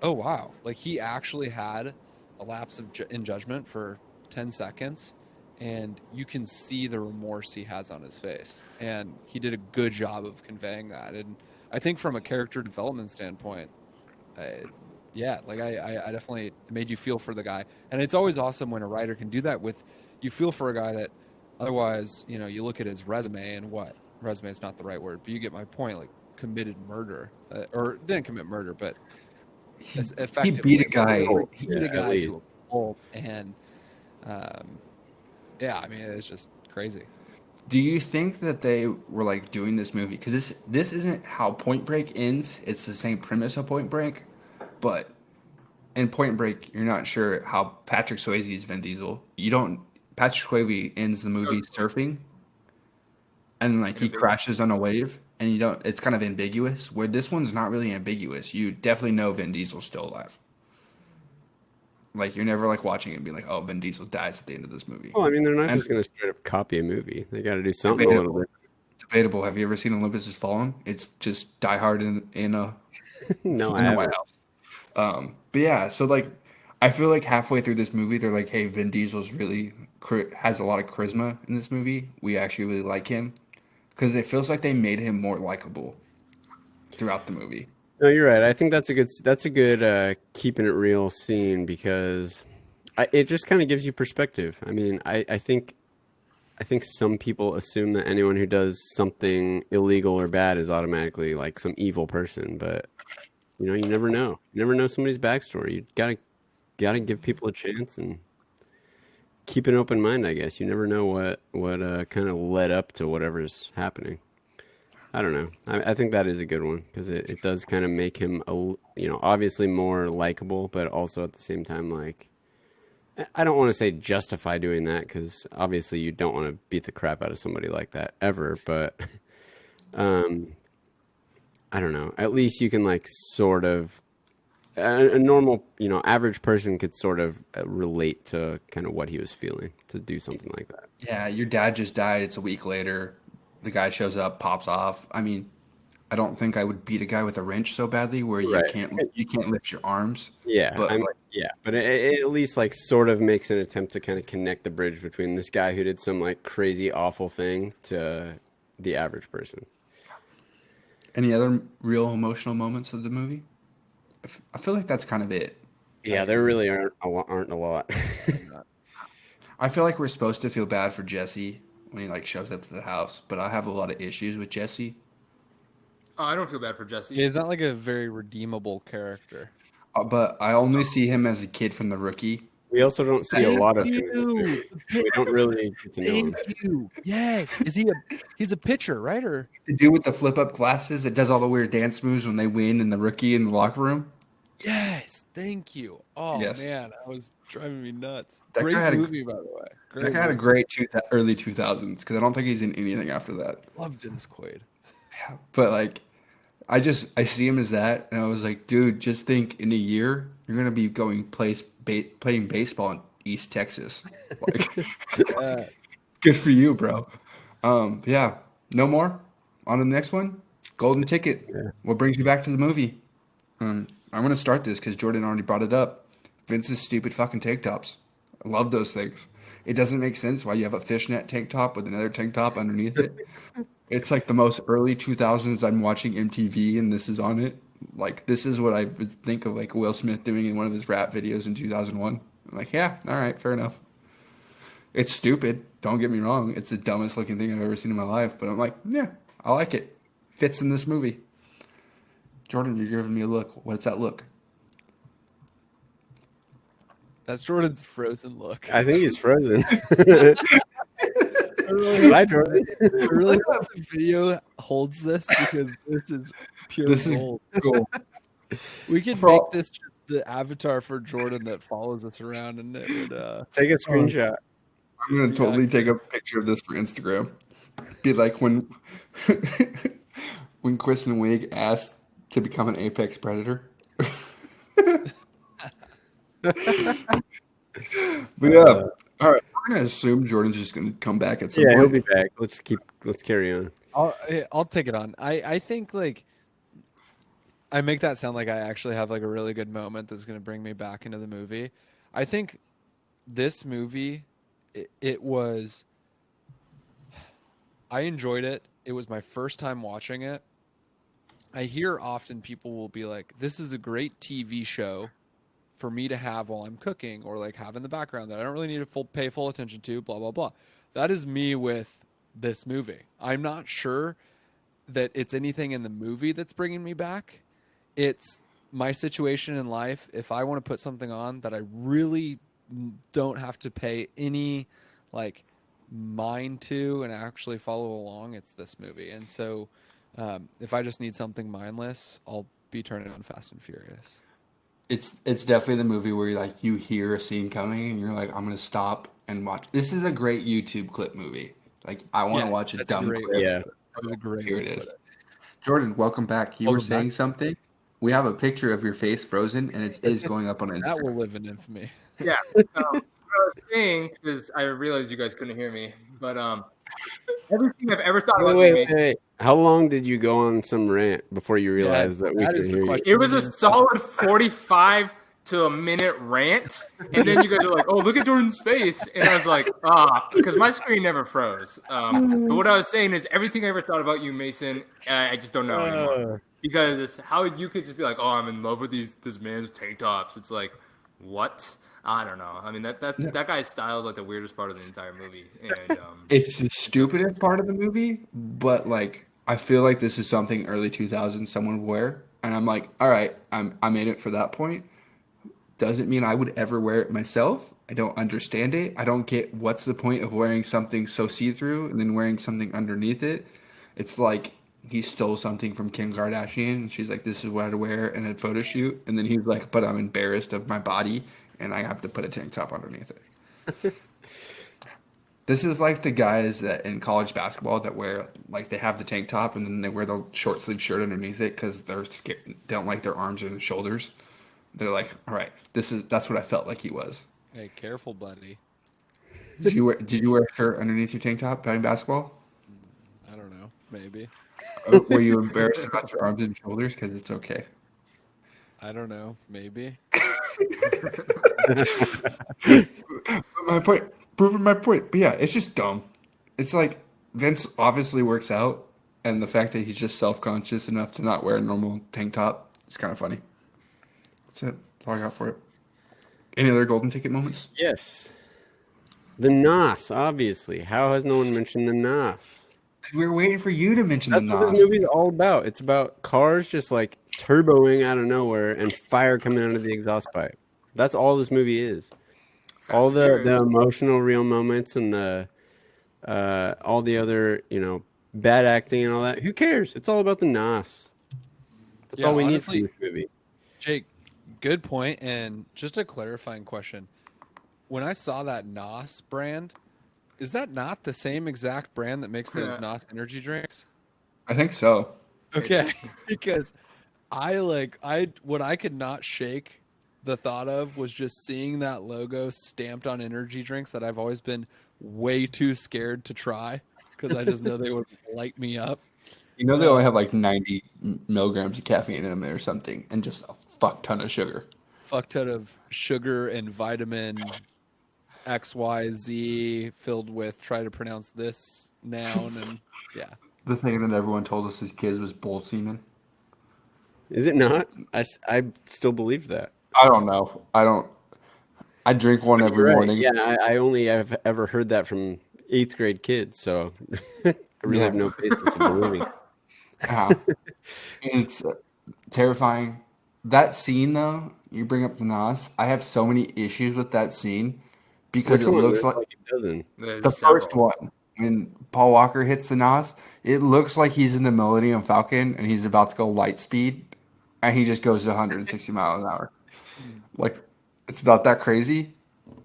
oh wow, like he actually had a lapse in judgment for 10 seconds, and you can see the remorse he has on his face, and he did a good job of conveying that. And I think from a character development standpoint, yeah, like I definitely made you feel for the guy, and it's always awesome when a writer can do that with you feel for a guy that otherwise, you know, you look at his resume and what resume is not the right word, but you get my point. Like committed murder, or didn't commit murder, but He effectively beat a guy. he beat a at guy least. to a pulp, and yeah, I mean it's just crazy. Do you think that they were like doing this movie because this isn't how Point Break ends? It's the same premise of Point Break, but in Point Break, you're not sure how Patrick Swayze is Vin Diesel. You don't. Patrick Swayze ends the movie surfing, and like he crashes on a wave, and you don't. It's kind of ambiguous. Where this one's not really ambiguous. You definitely know Vin Diesel's still alive. Like you're never like watching it and being like, "Oh, Vin Diesel dies at the end of this movie." Well, I mean, they're not And just going to straight up copy a movie. They got to do something a little bit. debatable. Have you ever seen Olympus Has Fallen? It's just Die Hard in a No, I in the haven't. White House. But yeah, so like, I feel like halfway through this movie, they're like, "Hey, Vin Diesel's really has a lot of charisma in this movie. We actually really like him because it feels like they made him more likable throughout the movie." No, you're right. I think that's a good keeping it real scene because it just kind of gives you perspective. I mean, I think some people assume that anyone who does something illegal or bad is automatically like some evil person, but you know, you never know. You never know somebody's backstory. You gotta give people a chance and keep an open mind. I guess you never know what kind of led up to whatever's happening. I don't know. I think that is a good one because it does kind of make him obviously more likable, but also at the same time like I don't want to say justify doing that because obviously you don't want to beat the crap out of somebody like that ever, but um, I don't know. At least you can like sort of a normal, average person could sort of relate to kind of what he was feeling to do something like that. Yeah, your dad just died. It's a week later. The guy shows up, pops off. I mean, I don't think I would beat a guy with a wrench so badly where Right. you can't lift your arms. Yeah, But like, but it at least like sort of makes an attempt to kind of connect the bridge between this guy who did some like crazy awful thing to the average person. any other real emotional moments of the movie? I feel like that's kind of it. Yeah, there really aren't a lot. I feel like we're supposed to feel bad for Jesse when he like shows up to the house, but I have a lot of issues with Jesse. Oh, I don't feel bad for Jesse. Yeah, he's not like a very redeemable character. But I only see him as a kid from The Rookie. We also don't see a lot of him in this you. movie. We don't really get to know him. Thank you. Yes. He's a pitcher, right? Or The dude with the flip up glasses that does all the weird dance moves when they win in The Rookie in the locker room. yes, thank you. Oh Yes. man, that was driving me nuts. That Great guy had a- movie, by the way. That Great guy had a movie. great early 2000s because I don't think he's in anything after that. Love Dennis Quaid. But like, I see him as that, and I was like, dude, just think in a year you're gonna be going playing baseball in East Texas. Like, Yeah. good for you, bro. Yeah, no more. On to the next one. Golden Ticket. Yeah. What brings you back to the movie? I'm gonna start this because Jordan already brought it up. Vince's stupid fucking tank tops. I love those things. It doesn't make sense why you have a fishnet tank top with another tank top underneath it. It's like the most early 2000s. I'm watching MTV and this is on it. Like, this is what I would think of like Will Smith doing in one of his rap videos in 2001. I'm like, yeah, all right, fair enough. It's stupid. Don't get me wrong. It's the dumbest looking thing I've ever seen in my life. But I'm like, yeah, I like it. Fits in this movie. Jordan, you're giving me a look. What's that look? That's Jordan's frozen look. I think he's frozen. Hi, Jordan. I really hope the video holds this because this is pure This is gold. cool. We could For make all- this just the avatar for Jordan that follows us around, and it would. Take a screenshot. I'm gonna totally take a picture of this for Instagram. Be like when when Kristen Wiig asked to become an apex predator. But yeah, all right, we're gonna assume Jordan's just gonna come back at some Yeah, he'll point. be back. Let's carry on. I'll take it on. I think like I make that sound like I actually have like a really good moment that's going to bring me back into the movie. I think this movie, it was. I enjoyed it. It was my first time watching it. I hear often people will be like, "This is a great TV show for me to have while I'm cooking or like have in the background that I don't really need to pay full attention to." Blah blah blah. That is me with this movie. I'm not sure that it's anything in the movie that's bringing me back. It's my situation in life. If I want to put something on that I really don't have to pay any like mind to and actually follow along, it's this movie. And so if I just need something mindless, I'll be turning on Fast and Furious. It's definitely the movie where you hear a scene coming and you're like, I'm gonna stop and watch. This is a great YouTube clip movie. Like I want to Yeah, watch a that's a dumb great clip. Yeah. That was a great Here way it to put is. it. Jordan, welcome back. You were Welcome back. saying something. We have a picture of your face frozen, and it is going up on That Instagram. will live in infamy. Yeah. What I was saying, because I realized you guys couldn't hear me, but everything I've ever thought about you, Mason, Wait. How long did you go on some rant before you Yeah, realized that we that is could the hear you? question. it was a solid 45 to a minute rant, and then you guys are like, "Oh, look at Jordan's face," and I was like, because my screen never froze. But what I was saying is, everything I ever thought about you, Mason, I just don't know anymore. Because how you could just be like, "Oh, I'm in love with this man's tank tops." It's like, what? I don't know. I mean, that guy's style is like the weirdest part of the entire movie, and It's the stupidest part of the movie, but like I feel like this is something early 2000s someone would wear, and I'm like, all right, I'm in it for that point. Doesn't mean I would ever wear it myself. I don't understand it. I don't get what's the point of wearing something so see-through and then wearing something underneath it. It's like he stole something from Kim Kardashian and she's like, this is what I'd wear in a photo shoot. And then he's like, but I'm embarrassed of my body and I have to put a tank top underneath it. This is like the guys that in college basketball that wear like they have the tank top and then they wear the short sleeve shirt underneath it because they're scared, they don't like their arms or their shoulders. They're like, all right, that's what I felt like he was. Hey, careful, buddy. Did you wear a shirt underneath your tank top playing basketball? I don't know. Maybe. Or were you embarrassed about your arms and shoulders? Because it's okay. I don't know. Maybe. My point, proving my point. But yeah, it's just dumb. It's like Vince obviously works out, and the fact that he's just self-conscious enough to not wear a normal tank top is kind of funny. That's it. That's all I got for it. Any other golden ticket moments? Yes. The NOS, obviously. How has no one mentioned the NOS? We were waiting for you to mention That's the what NOS. this movie's all about. It's about cars just like turboing out of nowhere and fire coming out of the exhaust pipe. That's all this movie is. All and the Furious. emotional real moments and the all the other, bad acting and all that. Who cares? It's all about the NOS. That's Yeah, all we honestly, need from this movie. Jake, good point. And just a clarifying question. When I saw that NOS brand, is that not the same exact brand that makes those NOS energy drinks? I think so. Okay. Because what I could not shake the thought of was just seeing that logo stamped on energy drinks that I've always been way too scared to try because I just know they would light me up. You know they only have like 90 milligrams of caffeine in them or something, and just a fuck ton of sugar. Fuck ton of sugar and vitamin XYZ filled with try to pronounce this noun and yeah. The thing that everyone told us as kids was bull semen. Is it not? I still believe that. I don't know. I drink one every Right. morning. Yeah, I only have ever heard that from 8th grade kids, so I really have no basis of believing. Yeah. It's terrifying. That scene, though, you bring up the NOS. I have so many issues with that scene because Which it one? looks There's like a dozen. There's the several. first one when Paul Walker hits the NOS. It looks like he's in the Millennium Falcon and he's about to go light speed, and he just goes to 160 miles an hour. Like, it's not that crazy.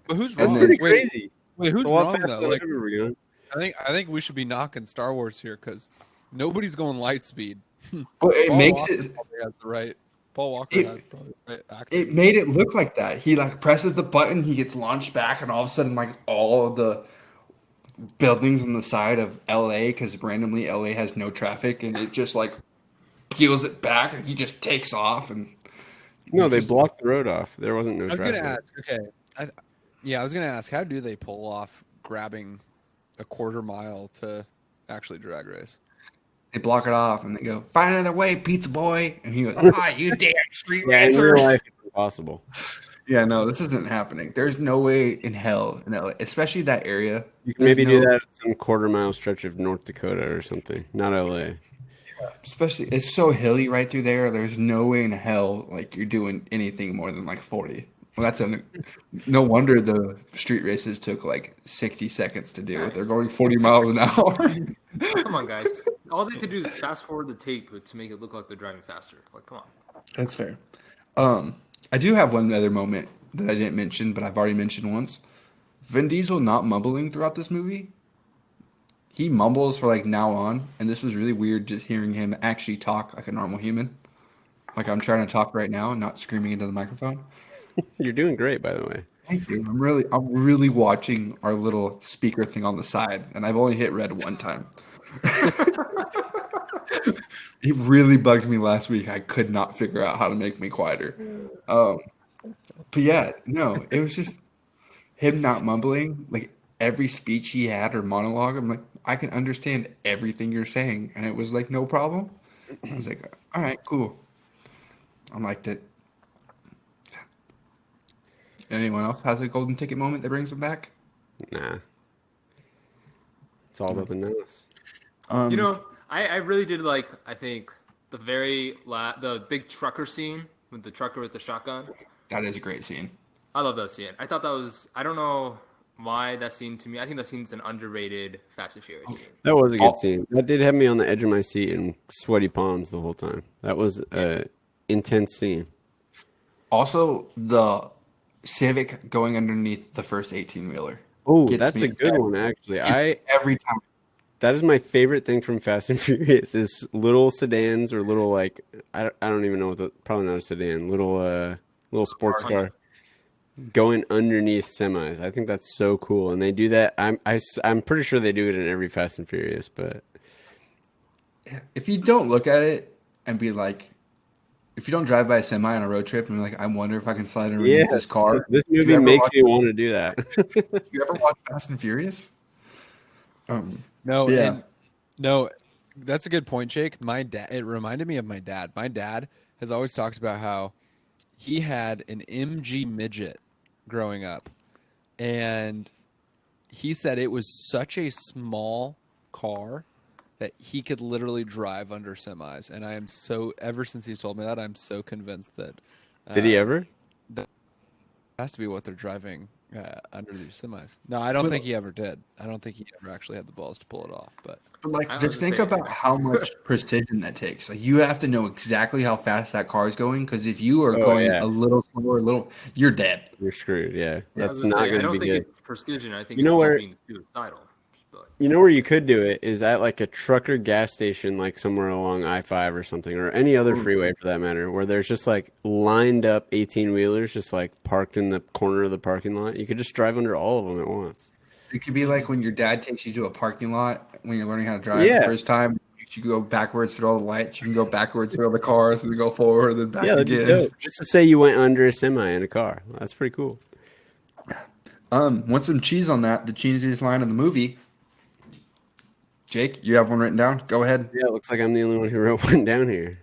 But who's And wrong? then- Pretty Wait, crazy. wait, who's It's a lot wrong faster though? than Like, I ever begun. I think we should be knocking Star Wars here because nobody's going light speed. Well, it Paul makes Walker it. probably has the right. Paul Walker It- has probably right acting. It made it look like that. He like presses the button, he gets launched back, and all of a sudden, like all of the buildings on the side of LA, because randomly LA has no traffic, and it just like peels it back, and he just takes off, and No, he's they just blocked the road off. There wasn't no I was gonna traffic. ask. Okay, I was gonna ask, how do they pull off grabbing a quarter mile to actually drag race? they block it off, and they go, "Find another way, pizza boy," and he goes, "Ah, you damn street Yeah, in racer!" real life, it's impossible. Yeah, no, this isn't happening. There's no way in hell in LA, especially that area. You can There's maybe do no, that at some quarter-mile stretch of North Dakota or something. Not LA. especially it's so hilly right through there. There's no way in hell like you're doing anything more than like 40. Well, no wonder the street races took like 60 seconds to do it. They're going 40 miles an hour. Come on, guys. All they have to do is fast forward the tape to make it look like they're driving faster. Like, come on. That's fair. I do have one other moment that I didn't mention, but I've already mentioned once. Vin Diesel not mumbling throughout this movie. He mumbles for like now on, and this was really weird just hearing him actually talk like a normal human. Like I'm trying to talk right now and not screaming into the microphone. You're doing great, by the way. Thank you. I'm really watching our little speaker thing on the side, and I've only hit red one time. It really bugged me last week. I could not figure out how to make me quieter. But yeah, no, it was just him not mumbling. Like every speech he had or monologue, I'm like, I can understand everything you're saying, and it was like no problem. I was like, all right, cool. I liked it. Anyone else has a golden ticket moment that brings them back? Nah. It's all up in us. You know, I really did like, I think, the big trucker scene with the trucker with the shotgun. That is a great scene. I love that scene. I thought that was, I don't know why that scene to me, I think that scene's an underrated Fast and Furious scene. That was a good scene. That did have me on the edge of my seat and sweaty palms the whole time. That was an intense scene. Also, the Civic going underneath the first 18-wheeler. Oh, Gets that's me a good one, actually. every time. That is my favorite thing from Fast and Furious is little sedans or little like I don't even know probably not a sedan, little sports car going underneath semis. I think that's so cool, and they do that. I'm pretty sure they do it in every Fast and Furious, but If you don't look at it and be like, if you don't drive by a semi on a road trip and be like, I wonder if I can slide underneath this car. this You movie ever makes watch- me want to do that. You ever watch Fast and Furious? No, Yeah. and no, that's a good point, Jake. My dad, it reminded me of my dad. My dad has always talked about how he had an MG midget growing up, and he said it was such a small car that he could literally drive under semis. And I am ever since he told me that, I'm so convinced that Did he ever? that has to be what they're driving under these semis. No, I don't think he ever did. I don't think he ever actually had the balls to pull it off. But But I just think understand. about how much precision that takes. Like you have to know exactly how fast that car is going, because if you are going yeah. a little slower, you're dead. You're screwed. Yeah, I that's was gonna not say, I going to don't be think good. it's precision. I think You know it's where- called being suicidal. But You know where you could do it is at like a trucker gas station, like somewhere along I-5 or something, or any other freeway for that matter, where there's just like lined up 18-wheelers just like parked in the corner of the parking lot. You could just drive under all of them at once. It could be like when your dad takes you to a parking lot when you're learning how to drive Yeah. the first time. You go backwards through all the lights. You can go backwards through all the cars, and then go forward, and then back Yeah, that'd be again. dope. Just to say you went under a semi in a car. That's pretty cool. Want some cheese on that? The cheesiest line of the movie. Jake, you have one written down? Go ahead. Yeah, it looks like I'm the only one who wrote one down here.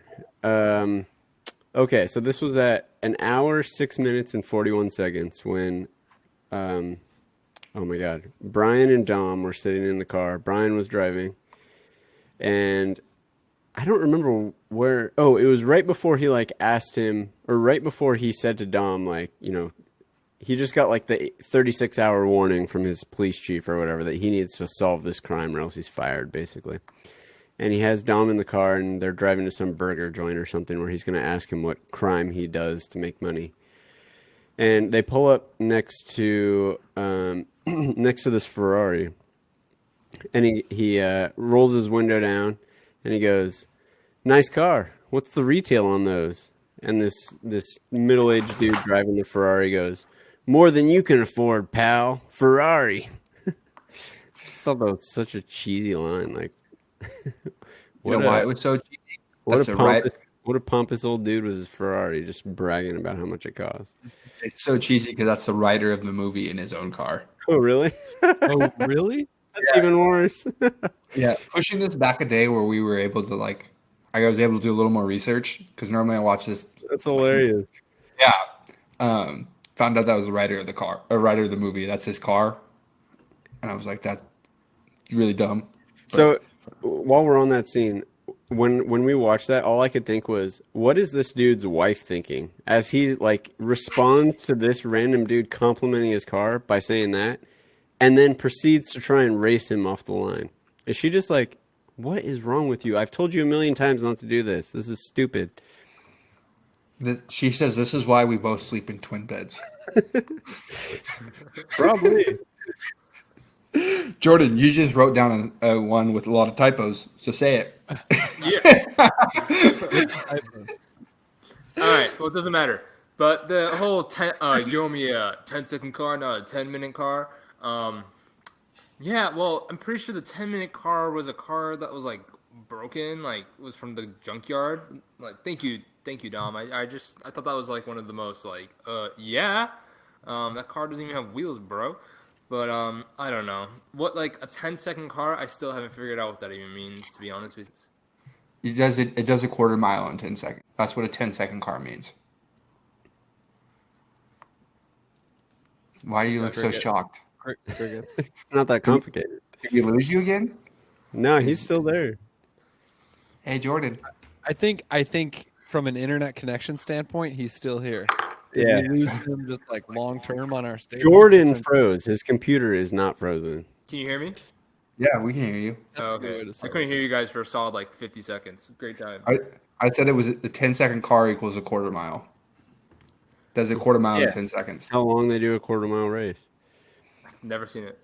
Okay, so this was at 1 hour, 6 minutes, and 41 seconds when, oh my God, Brian and Dom were sitting in the car. Brian was driving, and I don't remember where. Oh, it was right before he like asked him, or right before he said to Dom, like, you know, he just got like the 36-hour warning from his police chief or whatever that he needs to solve this crime or else he's fired, basically. And he has Dom in the car, and they're driving to some burger joint or something where he's going to ask him what crime he does to make money. And they pull up next to next to this Ferrari, and he rolls his window down, and he goes, "Nice car. What's the retail on those?" and this middle-aged dude driving the Ferrari goes, "More than you can afford, pal. Ferrari." Just thought that was such a cheesy line. Like, You what know why a it was so cheesy? what a That's the right. pompous what a pompous old dude with his Ferrari, just bragging about how much it costs. It's so cheesy because that's the writer of the movie in his own car. Oh, really? Oh, really? That's even worse. Yeah, pushing this back a day where we were able to I was able to do a little more research because normally I watch this. That's hilarious. Yeah, found out that was the writer of the car, or writer of the movie. That's his car, and I was like, that's really dumb. So while we're on that scene, when we watched that, all I could think was, what is this dude's wife thinking? As he like responds to this random dude complimenting his car by saying that, and then proceeds to try and race him off the line. Is she just like, what is wrong with you? I've told you a million times not to do this. This is stupid. She says this is why we both sleep in twin beds. Probably. Jordan, you just wrote down a one with a lot of typos, so say it. Yeah. All right. Well, it doesn't matter. But the whole you owe me a 10-second car, not a 10-minute car. Yeah. Well, I'm pretty sure the 10-minute car was a car that was like broken, like was from the junkyard. Like, thank you, Dom. I thought that was like one of the most like yeah. That car doesn't even have wheels, bro. But I don't know. What, like a 10-second car? I still haven't figured out what that even means, to be honest with you. It does a quarter mile in 10 seconds. That's what a 10-second car means. Why do you look so shocked? Crickets. It's not that complicated. Did we lose you again? No, he's still there. Hey, Jordan. I think from an internet connection standpoint, he's still here. Did Yeah. we lose him just like long term on our stage? Jordan froze. His computer is not frozen. Can you hear me? Yeah, we can hear you. Oh, Good way okay. to say I couldn't hear you guys for a solid like 50 seconds. Great time. I said it was the 10-second car equals a quarter mile. Does a quarter mile Yeah. in 10 seconds. How long they do a quarter mile race? Never seen it.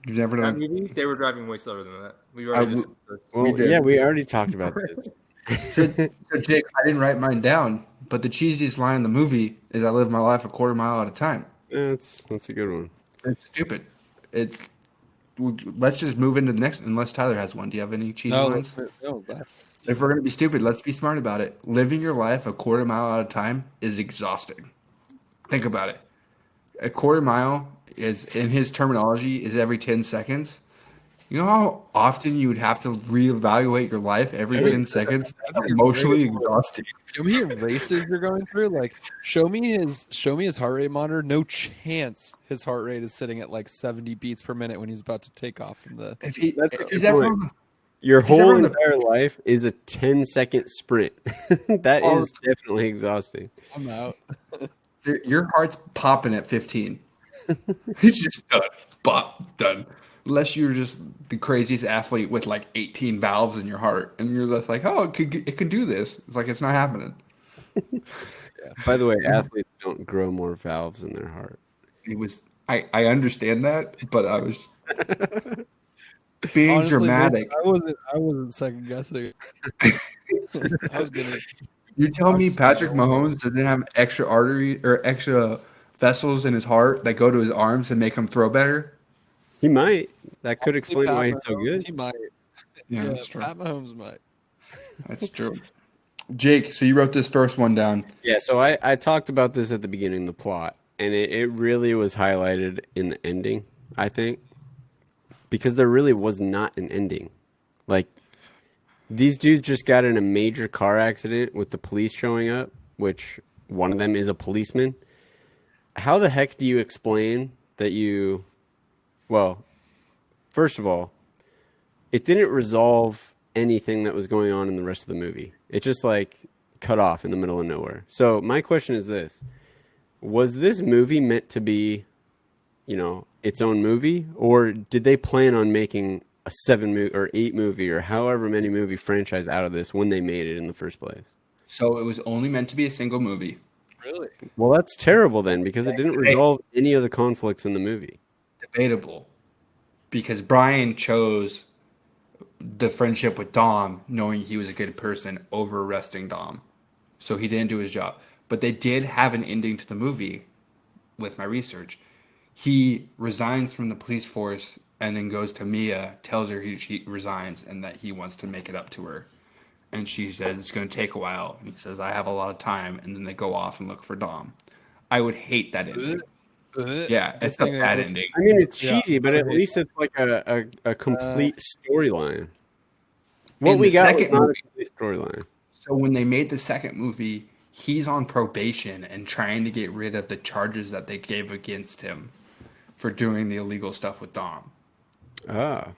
You've never That done. movie, they were driving way slower than that. We already just. Well, did. yeah, we already talked about this. So, Jake, I didn't write mine down, but the cheesiest line in the movie is "I live my life a quarter mile at a time." Yeah, that's a good one. It's stupid. Let's just move into the next. Unless Tyler has one. Do you have any cheesy No, lines? that's If we're gonna be stupid, let's be smart about it. Living your life a quarter mile at a time is exhausting. Think about it. A quarter mile is, in his terminology, is every 10 seconds. You know how often you would have to reevaluate your life every 10 seconds? That's emotionally exhausting. show me your races you're going through. Like, show me his heart rate monitor. No chance his heart rate is sitting at like 70 beats per minute when he's about to take off from the. If That's a he's good ever point. Your If he's ever whole on the- entire life is a 10-second sprint. That Oh. is definitely exhausting. I'm out. your heart's popping at 15. It's just done. Pop, done. Unless you're just the craziest athlete with like 18 valves in your heart, and you're just like, oh, it can do this. It's like it's not happening. By the way, athletes don't grow more valves in their heart. It was. I understand that, but I was being Honestly, dramatic. I wasn't second guessing. I was gonna. You tell me I'm Patrick sorry. Mahomes doesn't have extra artery or extra vessels in his heart that go to his arms and make him throw better? He might. That could explain Pat why he's so Mahomes, good. He might. Yeah, Yeah, that's true. Pat Mahomes might. That's true. Jake, so you wrote this first one down. Yeah, so I talked about this at the beginning, the plot, and it really was highlighted in the ending, I think, because there really was not an ending. Like, these dudes just got in a major car accident with the police showing up, which one of them is a policeman. How the heck do you explain that you... Well, first of all, it didn't resolve anything that was going on in the rest of the movie. It just like cut off in the middle of nowhere. So my question is this: was this movie meant to be, its own movie, or did they plan on making a 8 movie or however many movie franchise out of this when they made it in the first place? So it was only meant to be a single movie. Really? Well, that's terrible then, because it didn't resolve any of the conflicts in the movie. Debatable. Because Brian chose the friendship with Dom, knowing he was a good person, over arresting Dom. so he didn't do his job. But they did have an ending to the movie with my research. He resigns from the police force and then goes to Mia, tells her he resigns and that he wants to make it up to her. And she says it's going to take a while. And he says, I have a lot of time. And then they go off and look for Dom. I would hate that ending. Yeah, it's a bad ending. I mean, it's Yeah. cheesy, but at least it's like a complete storyline. What In we the got was second not a movie- complete storyline. So when they made the second movie, he's on probation and trying to get rid of the charges that they gave against him for doing the illegal stuff with Dom. Ah.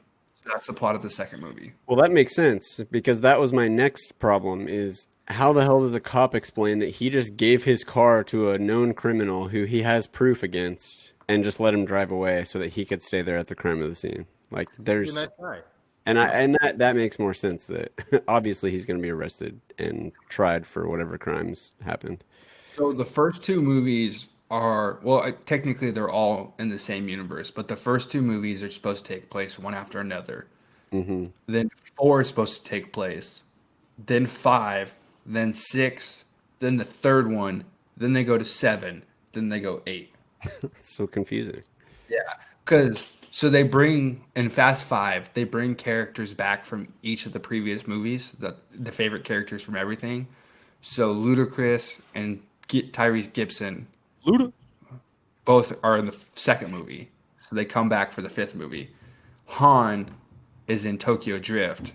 That's the plot of the second movie. Well, that makes sense because that was my next problem is how the hell does a cop explain that he just gave his car to a known criminal who he has proof against and just let him drive away so that he could stay there at the crime of the scene? Like there's He's a nice guy. and that makes more sense that obviously he's going to be arrested and tried for whatever crimes happened. So the first two movies are, well, technically they're all in the same universe, but the first two movies are supposed to take place one after another. Mm-hmm. Then 4 is supposed to take place. Then 5, then 6, then the third one, then they go to 7, then they go 8. It's so confusing. Yeah, because so they bring in Fast 5, they bring characters back from each of the previous movies, the favorite characters from everything. So Ludacris and Tyrese Gibson, Luda. both are in the second movie, so they come back for the fifth movie. Han is in Tokyo Drift,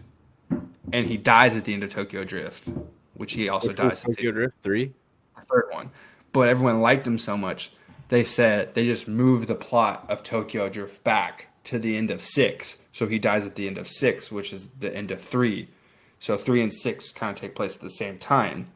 and he dies at the end of Tokyo Drift, which he also dies at Tokyo Drift 3? the third one. But everyone liked him so much, they said they just moved the plot of Tokyo Drift back to the end of 6. So he dies at the end of 6, which is the end of 3. So 3 and 6 kind of take place at the same time.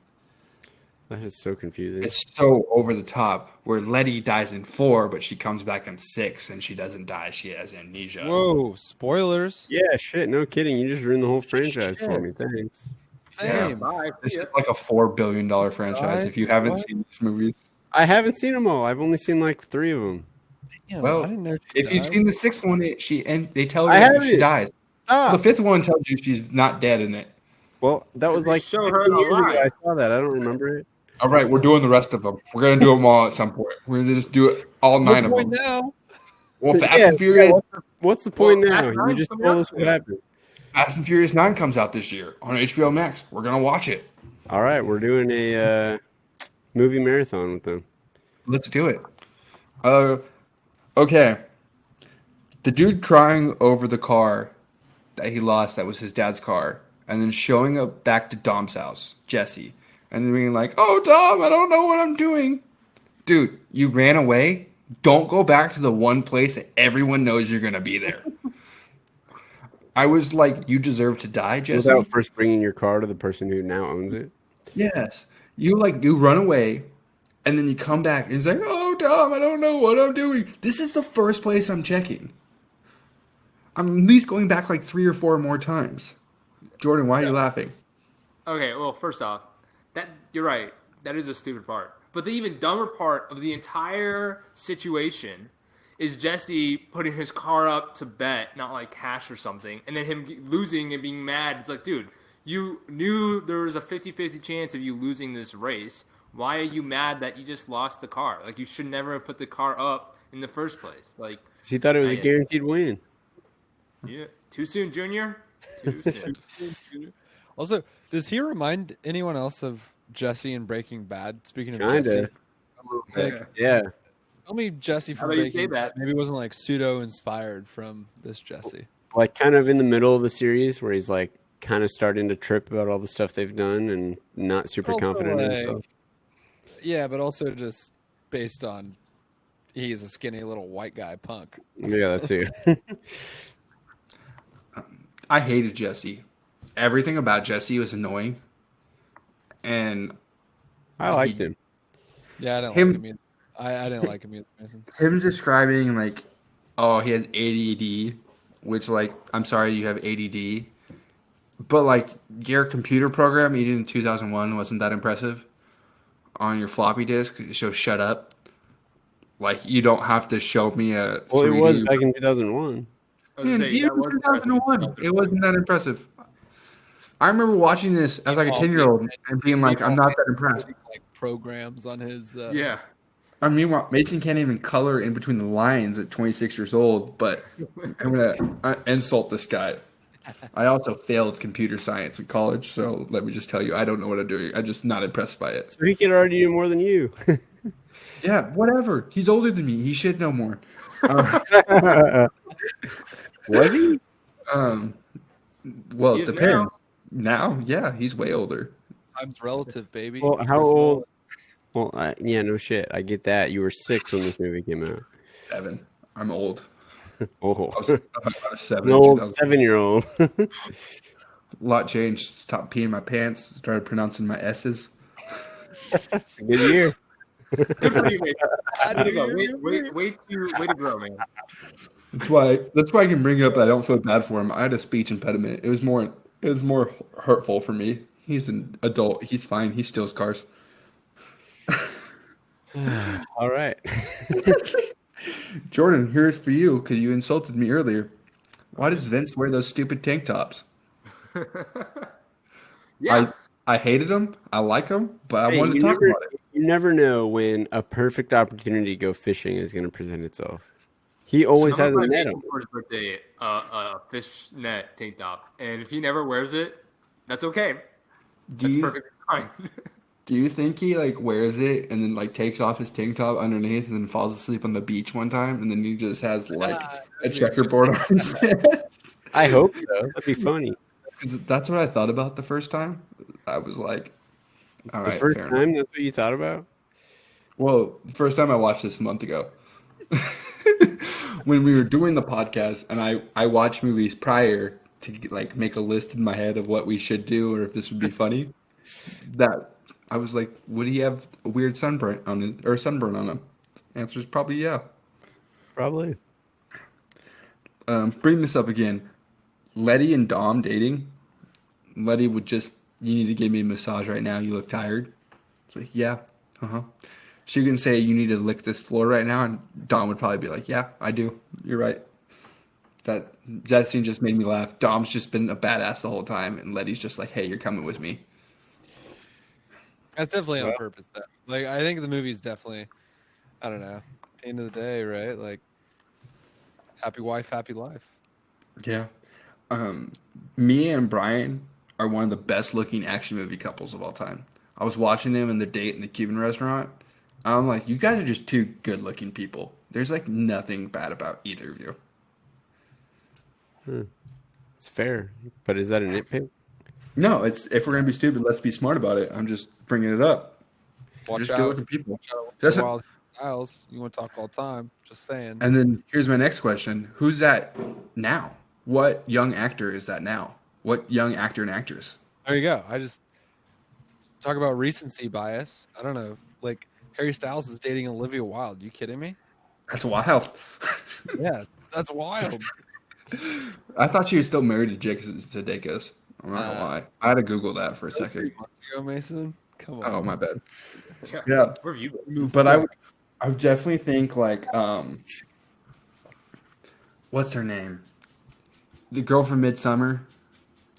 That is so confusing. It's so over the top. Where Letty dies in 4, but she comes back in 6, and she doesn't die. She has amnesia. Whoa, spoilers. Yeah, shit, no kidding. You just ruined the whole franchise for Shit. me. Thanks. Same. Bye. This is like a $4 billion franchise. If you haven't What? seen these movies, I haven't seen them all. I've only seen like 3 of them. Damn, well, I didn't know she if you've died. seen the 6th one, they tell I you that haven't. she dies. Ah, The 5th one tells you she's not dead in it. well, that was They like show 15 her years ago. alive. I saw that. I don't remember it. All right, we're doing the rest of them. We're gonna do them all at some point. We're gonna just do it all 9 of them. now. Well, Fast and Furious, What's the point Well, now? Fast You 9 just coming told out us what soon. happened. Fast and Furious 9 comes out this year on HBO Max. We're gonna watch it. All right, we're doing a movie marathon with them. Let's do it. Okay. The dude crying over the car that he lost, that was his dad's car, and then showing up back to Dom's house, Jesse, and then being like, "Oh, Dom, I don't know what I'm doing." Dude, you ran away. Don't go back to the one place that everyone knows you're gonna be there. I was like, you deserve to die, Jesse. Without first bringing your car to the person who now owns it. Yes. You run away and then you come back and it's like, "Oh, Dom, I don't know what I'm doing." This is the first place I'm checking. I'm at least going back like 3 or 4 more times. Jordan, why are you laughing? Okay, well, first off, that you're right. That is a stupid part. But the even dumber part of the entire situation is Jesse putting his car up to bet, not like cash or something, and then him losing and being mad. It's like, dude, you knew there was a 50-50 chance of you losing this race. Why are you mad that you just lost the car? Like, you should never have put the car up in the first place. Like, 'Cause he thought it was a Yeah. guaranteed win. yeah, too soon, Junior. Too soon. Also, does he remind anyone else of Jesse in Breaking Bad? Speaking of Kinda. Jesse, like, Yeah. tell me Jesse How from about you Breaking say Bad. that? Maybe it wasn't like pseudo inspired from this Jesse. Like kind of in the middle of the series where he's like kind of starting to trip about all the stuff they've done and not super Also, confident in like, himself. Yeah, but also just based on he's a skinny little white guy punk. Yeah, that too. I hated Jesse. Everything about Jesse was annoying. And I liked him. Yeah, I didn't Him- like him either. I didn't like him either, Mason. him describing like, oh, he has ADD, which like, I'm sorry you have ADD. But like your computer program you did in 2001 wasn't that impressive on your floppy disk. So shut up. Like you don't have to show me a. Well, it was 3D back in 2001. I was gonna Man, say, even that was 2001, impressive. it wasn't that impressive. I remember watching this as like a 10-year-old and being like, I'm not that impressed. Like programs on his. Yeah. I mean, Mason can't even color in between the lines at 26 years old, but I'm going to insult this guy. I also failed computer science in college, so let me just tell you, I don't know what I'm doing. I'm just not impressed by it. So he could already do more than you. Yeah, whatever. He's older than me. He should know more. Was he? Well, He it is depends. Now, yeah, he's way older. Time's relative, baby. Well, how Chris old? Well, yeah, no shit. I get that. You were 6 when this movie came out. 7. I'm old. Oh, I was 7. an old 7-year-old. A lot changed. Stopped peeing my pants. Started pronouncing my S's. Good year. Good for you, mate. Way to go. Way to grow, man. That's why I can bring up that I don't feel bad for him. I had a speech impediment. It was more hurtful for me. He's an adult. He's fine. He steals cars. All right. Jordan, here's for you because you insulted me earlier. Why does Vince wear those stupid tank tops? Yeah. I hated them. I like them, but I Hey, wanted to you talk never, about it. you never know when a perfect opportunity to go fishing is going to present itself. He always has a Someone net might on. make for his birthday a fishnet tank top, and if he never wears it, that's okay. That's perfectly fine. Do you think he like wears it and then like takes off his tank top underneath and then falls asleep on the beach one time and then he just has like a checkerboard on his head? I hope so. That'd be funny. Because that's what I thought about the first time. I was like, all The right, first fair time, enough. that's what you thought about? Well, the first time I watched this a month ago. When we were doing the podcast and I watched movies prior to like make a list in my head of what we should do or if this would be funny. That I was like, would he have a weird sunburn on his or sunburn on him? Answer is probably yeah. Probably. Bring this up again. Letty and Dom dating. Letty would just, you need to give me a massage right now. You look tired. It's like, yeah, She can say, you need to lick this floor right now, and Dom would probably be like, yeah, I do. You're right. That scene just made me laugh. Dom's just been a badass the whole time, and Letty's just like, hey, you're coming with me. That's definitely on purpose. Though, like I think the movie's definitely, I don't know. At the end of the day, right? Like, happy wife, happy life. Yeah. Mia and Brian are one of the best looking action movie couples of all time. I was watching them in the date in the Cuban restaurant. I'm like, you guys are just two good looking people. There's like nothing bad about either of you. It's fair. But is that a nitpick? No, it's if we're gonna be stupid, let's be smart about it. I'm just bringing it up. Watch Just out. good looking people. Watch out. That's Wild Styles. You want to talk all the time. Just saying. And then here's my next question: who's that now? What young actor is that now? What young actor and actress? There you go. I just talk about recency bias. I don't know. Like Harry Styles is dating Olivia Wilde. You kidding me? That's wild. Yeah, that's wild. I thought she was still married to Jake Sudeikis. I'm not gonna lie. I had to Google that for a second. 3 months ago, Mason. Come on. Oh, my bad. Yeah. Where have you been? But I would definitely think like what's her name? The girl from Midsummer.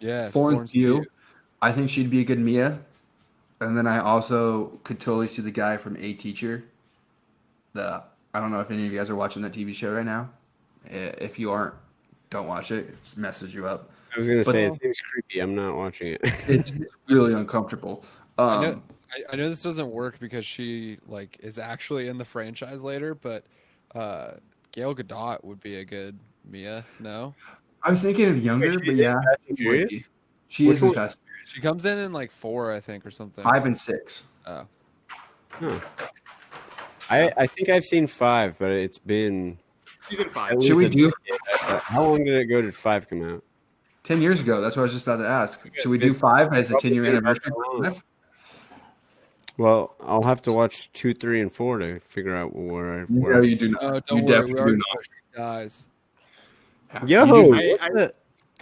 Yeah, Florence Pugh. I think she'd be a good Mia. And then I also could totally see the guy from A Teacher. I don't know if any of you guys are watching that TV show right now. If you aren't, don't watch it. It's message you up. I was going to say, it seems creepy. I'm not watching it. It's really uncomfortable. I know this doesn't work because she like is actually in the franchise later, but Gail Gadot would be a good Mia. No, I was thinking of younger, Wait, but she's yeah. in Fast and Furious? She Which is in one? Fast she comes in like 4, I think, or something. 5 and 6. Oh, Huh. I think I've seen 5, but it's been She's in 5. at Should least we a do decade. How long did it go to 5 come out? 10 years ago? That's what I was just about to ask. Should we do 5 as a 10-year anniversary? Well, I'll have to watch 2, 3, and 4 to figure out where No, you do not. oh, You don't worry, definitely we do already not. know she dies. Yo, You do- what the-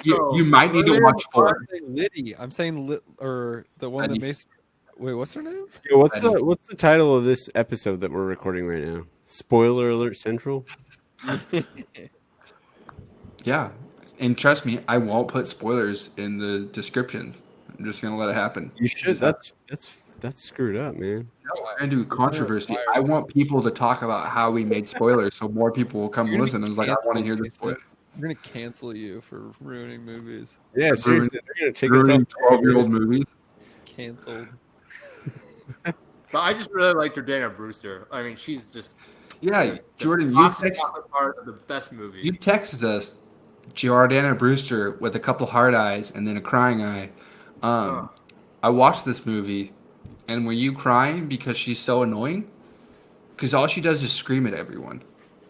You might need to watch 4. I'm saying Liddy. I'm saying or the one Liddy. that Mason. Wait, what's her name? yo, what's the title of this episode that we're recording right now? Spoiler alert central. Yeah. And trust me, I won't put spoilers in the description. I'm just gonna let it happen. You should. That's screwed up, man. No, I'm gonna do controversy. I want people to talk about how we made spoilers, so more people will come You're gonna listen. be And it's like, I want to hear the canceled, spoiler. Jason. We're gonna cancel you for ruining movies. Yeah, seriously, they're gonna take us Ruining off. 12-year-old movies. Canceled. But I just really like Jordana Brewster. I mean, she's just Yeah, Jordan, you toxic text, part of the best movie. you texted us Jordana Brewster with a couple hard eyes and then a crying eye. I watched this movie, and were you crying because she's so annoying? Because all she does is scream at everyone.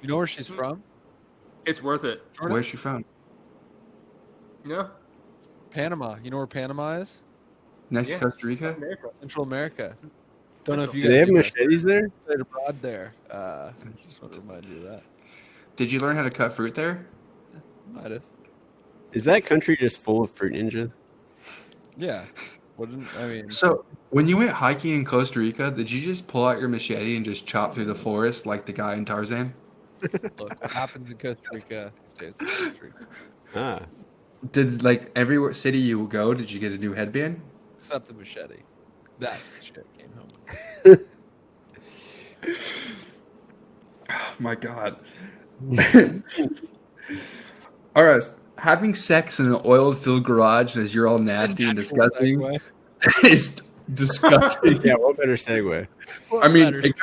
You know where she's from? It's worth it. Jordan? Where's she from? Yeah. Panama. You know where Panama is? Next to Yeah. Costa Rica? America. Central America. Don't know if you Do guys they have knew machetes there? I stayed abroad there. Just want to remind you of that. Did you learn how to cut fruit there? Might have. Is that country just full of fruit ninjas? Yeah. Wouldn't I mean? So, when you went hiking in Costa Rica, did you just pull out your machete and just chop through the forest like the guy in Tarzan? Look, what happens in Costa Rica stays in Costa Rica. Ah, Did, like, every city you go, did you get a new headband? Except the machete. That shit came home. Oh my god. All right. Having sex in an oil-filled garage as you're all nasty and Natural disgusting segue. is disgusting. yeah. What better segue? I mean, it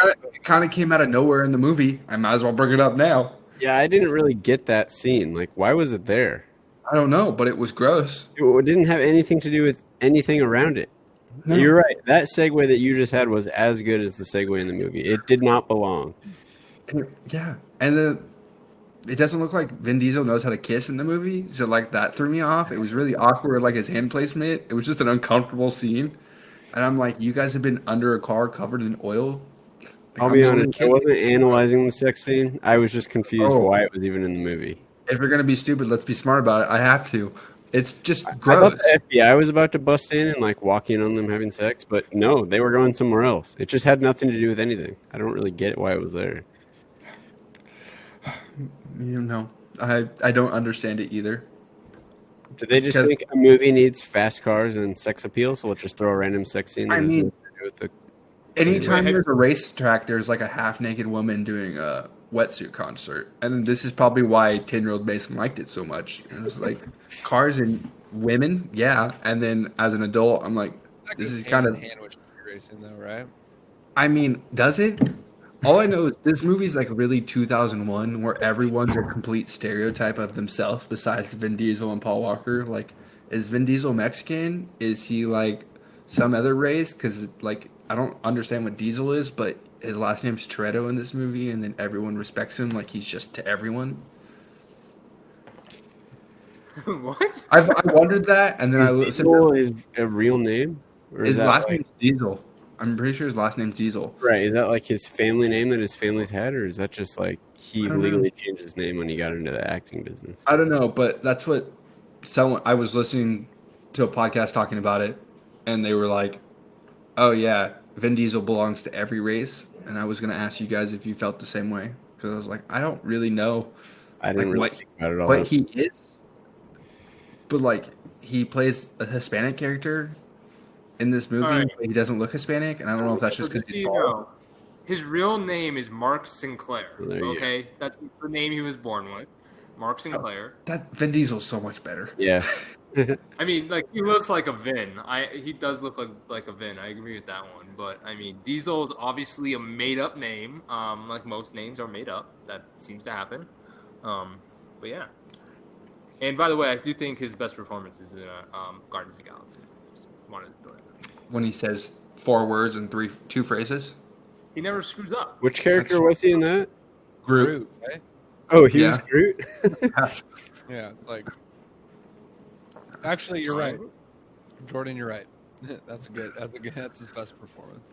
kind of came out of nowhere in the movie. I might as well bring it up now. Yeah, I didn't really get that scene. Like, why was it there? I don't know, but it was gross. It didn't have anything to do with anything around it. No. You're right. That segue that you just had was as good as the segue in the movie. It did not belong. Yeah, and then it doesn't look like Vin Diesel knows how to kiss in the movie, so like that threw me off. It was really awkward, like his hand placement. It was just an uncomfortable scene, and I'm like, you guys have been under a car covered in oil. Like, I'll I'm be the only honest. I person- wasn't analyzing the sex scene. I was just confused Oh. why it was even in the movie. If you're gonna be stupid, let's be smart about it. I have to. It's just I thought gross. the FBI was about to bust in and like walk in on them having sex, but no, they were going somewhere else. It just had nothing to do with anything. I don't really get why it was there. You know, I don't understand it either. Do they just Because- think a movie needs fast cars and sex appeal, so let's just throw a random sex scene? I that has mean- nothing to do with the Anytime Anyway. there's a racetrack, there's like a half-naked woman doing a wetsuit concert, and this is probably why 10-year-old Mason liked it so much. It was like cars and women, yeah. And then as an adult, I'm like, That this goes is hand kind in of. hand with racing, though, right? I mean, does it? All I know is this movie's like really 2001, where everyone's a complete stereotype of themselves besides Vin Diesel and Paul Walker. Like, is Vin Diesel Mexican? Is he like some other race? Because like I don't understand what Diesel is, but his last name's Toretto in this movie, and then everyone respects him like he's just to everyone. What? I wondered that, and then I Is listened. Diesel his a real name? Or His is that last like, name's Diesel. I'm pretty sure his last name's Diesel. right? Is that like his family name that his family's had, or is that just like he I don't know. legally changed his name when he got into the acting business? I don't know, but that's what someone I was listening to a podcast talking about it, and they were like, "Oh yeah, Vin Diesel belongs to every race." And I was gonna ask you guys if you felt the same way, because I was like, I don't really know I didn't Like really what- think about it all. what that- he is, but like he plays a Hispanic character in this movie, Alright. but he doesn't look Hispanic, and I don't know if that's just because So he's you bald. know, his real name is Mark Sinclair. Well, there you go. Okay, that's the name he was born with, Mark Oh. Sinclair. That Vin Diesel's so much better. Yeah. I mean, like he looks like a Vin. He does look like a Vin. I agree with that one. But I mean, Diesel is obviously a made up name. Like most names are made up. That seems to happen. But yeah. And by the way, I do think his best performance is in Guardians of the Galaxy. Just wanted to throw that out. When he says 4 words and two phrases. He never screws up. Which character was he in that? Groot. Right? Oh, he was Yeah. Groot. Yeah, it's like. Actually, you're right, Jordan. You're right. That's his best performance.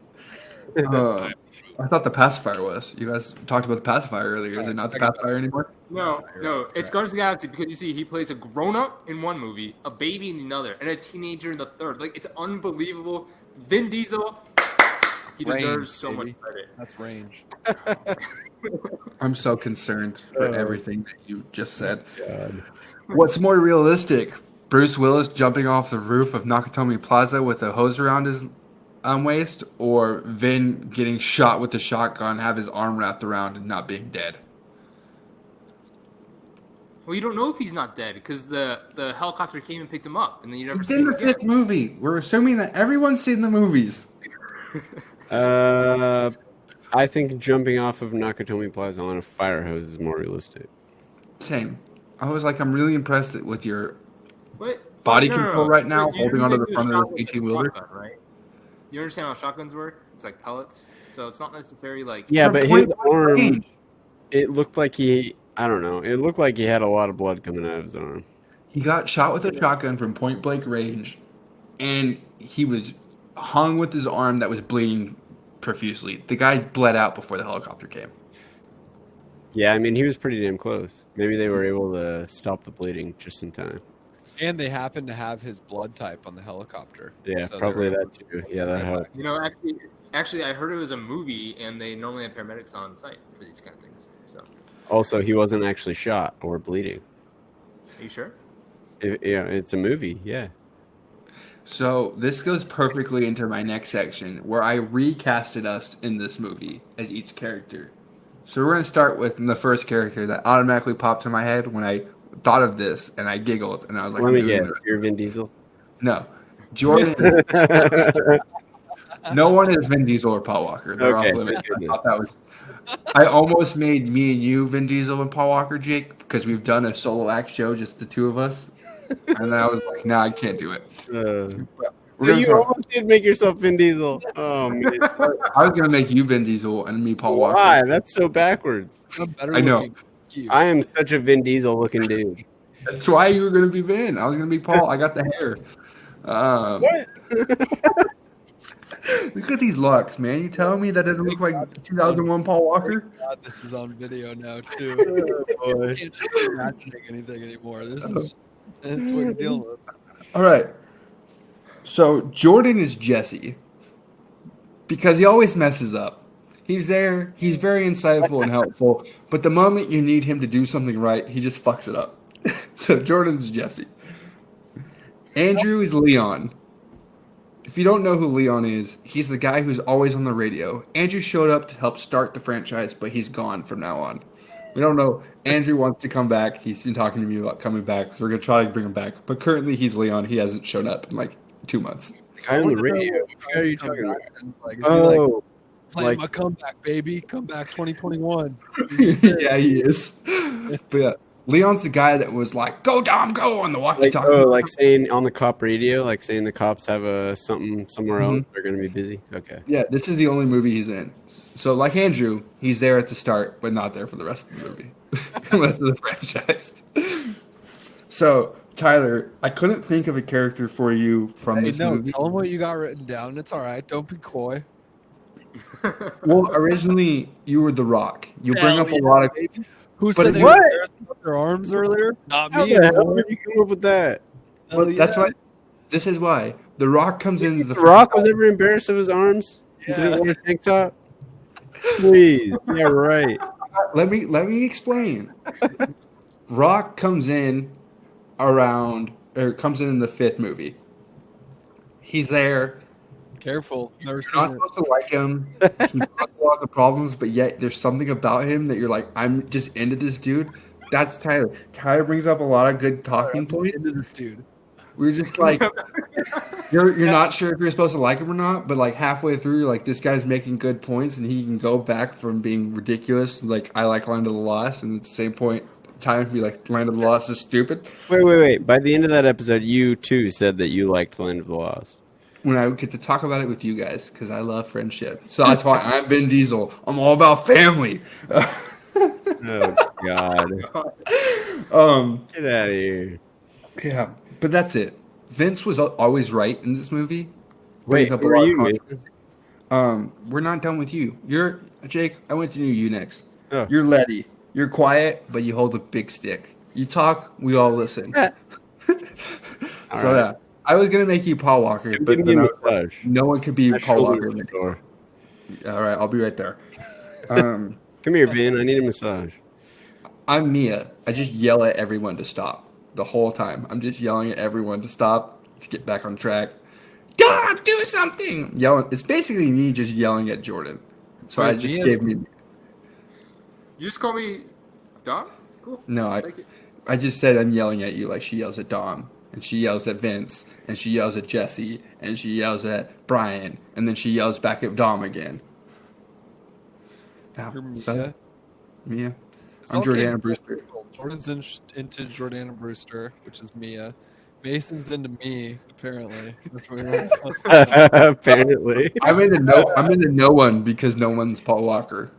I thought the pacifier was. You guys talked about the pacifier earlier. Is it not the pacifier anymore? No, You're no, right. it's Guardians of the Galaxy because you see he plays a grown up in one movie, a baby in another, and a teenager in the third. Like it's unbelievable. Vin Diesel, he Range, deserves so baby. much credit. That's range. I'm so concerned for everything that you just said. God. What's more realistic? Bruce Willis jumping off the roof of Nakatomi Plaza with a hose around his waist, or Vin getting shot with a shotgun, have his arm wrapped around, and not being dead? Well, you don't know if he's not dead because the helicopter came and picked him up, and then you never It's see in him the again. fifth movie. We're assuming that everyone's seen the movies. I think jumping off of Nakatomi Plaza on a fire hose is more realistic. Same. I was like, I'm really impressed with your What? body control right now, You holding know onto they the do a front of shot this with a 18 wheeler. shotgun, right? You understand how shotguns work? It's like pellets, so it's not necessarily like. Yeah, From but point his blank arm, range. it looked like I don't know. It looked like he had a lot of blood coming out of his arm. He got shot with a shotgun from point blank range, and he was hung with his arm that was bleeding profusely. The guy bled out before the helicopter came. Yeah, I mean, he was pretty damn close. Maybe they were able to stop the bleeding just in time. And they happened to have his blood type on the helicopter. Yeah, So they probably were that too. Yeah, that helped. You know, actually, I heard it was a movie, and they normally have paramedics on site for these kind of things. So, Also, he wasn't actually shot or bleeding. are you sure? Yeah, it's a movie. Yeah. So this goes perfectly into my next section where I recasted us in this movie as each character. So we're going to start with the first character that automatically popped in my head when I thought of this, and I giggled, and I was like, Let I'm me doing guess. this. You're Vin Diesel. No. Jordan. No one is Vin Diesel or Paul Walker. They're Okay, off limits. thank I thought that was. I almost made me and you Vin Diesel and Paul Walker, Jake, because we've done a solo act show, just the two of us. And then I was like, nah, I can't do it. So We're gonna you start- almost did make yourself Vin Diesel. Oh man, I was gonna make you Vin Diesel and me Paul Walker. why? That's so backwards. I'm better I know. looking than you. I am such a Vin Diesel looking dude. That's why you were gonna be Vin. I was gonna be Paul. I got the hair. What? Look at these locks, man. You telling me that doesn't look like 2001 Paul Walker? God, this is on video now too. Oh, boy. I can't just imagining anything anymore. That's what you're dealing with. All right. So Jordan is Jesse because he always messes up. He's there. He's very insightful and helpful. But the moment you need him to do something right, he just fucks it up. So Jordan's Jesse. Andrew is Leon. If you don't know who Leon is, he's the guy who's always on the radio. Andrew showed up to help start the franchise, but he's gone from now on. We don't know. Andrew wants to come back. He's been talking to me about coming back, so we're going to try to bring him back. But currently, he's Leon. He hasn't shown up in like 2 months. Guy on the radio. What guy are you talking about? Like, is he like Oh, playing like- my comeback, baby? Comeback 2021. Yeah, he is. But yeah, Leon's the guy that was like, "Go Dom, go" on the walkie-talkie. like saying on the cop radio, like saying the cops have a something somewhere else. They're gonna be busy. Okay. Yeah, this is the only movie he's in. So, like Andrew, he's there at the start, but not there for the rest of the movie, the rest of the franchise. So, Tyler, I couldn't think of a character for you from Hey, this no, movie. tell him what you got written down. It's all right. Don't be coy. Well, originally you were The Rock. You bring Hell up a yeah, lot of. Who But said they what? were with their arms earlier? Not How me. the hell anymore. did you come up with that? Hell But that's yeah. why. This is why The Rock comes into the. The Rock was ever embarrassed of his arms? He didn't wear a tank top? Please. Yeah, right. Let me explain. Rock comes in comes in the fifth movie. He's there. Careful. Never You're seen not it. supposed to like him. He caused a lot of problems, but yet there's something about him that you're like, I'm just into this dude. That's Tyler. Tyler brings up a lot of good talking points. Into this dude. We're just like, you're not sure if you're supposed to like him or not, but like halfway through, you're like, this guy's making good points, and he can go back from being ridiculous, like I like Land of the Lost, and at the same point, time be like, Land of the Lost is stupid. Wait. By the end of that episode, you too said that you liked Land of the Lost. When I get to talk about it with you guys, because I love friendship, so that's why I'm Vin Diesel. I'm all about family. Oh, God. Get out of here. Yeah, but that's it. Vince was always right in this movie. Wait, Brings up a who are lot of you, controversy. Mason? We're not done with you. You're Jake. I went to you next. Oh. You're Letty. You're quiet, but you hold a big stick. You talk, we all listen. All So right. yeah, I was gonna make you Paul Walker, but Give me then a I was like, massage. no one could be My Paul shoulder Walker. is sore. All right, I'll be right there. Come here, Vin. I need a massage. I'm Mia. I just yell at everyone to stop the whole time. I'm just yelling at everyone to stop, to get back on track. God, do something! Yelling. It's basically me just yelling at Jordan. So Wait, I just Mia- gave me. You just call me Dom? Cool. No, Like it. I just said I'm yelling at you like she yells at Dom, and she yells at Vince, and she yells at Jesse, and she yells at Brian, and then she yells back at Dom again. Now, You're Mia. so, Mia. It's I'm all came Jordana full Brewster. circle. Jordan's into Jordana Brewster, which is Mia. Mason's into me, apparently. Which we were- Apparently. I'm into no one because no one's Paul Walker.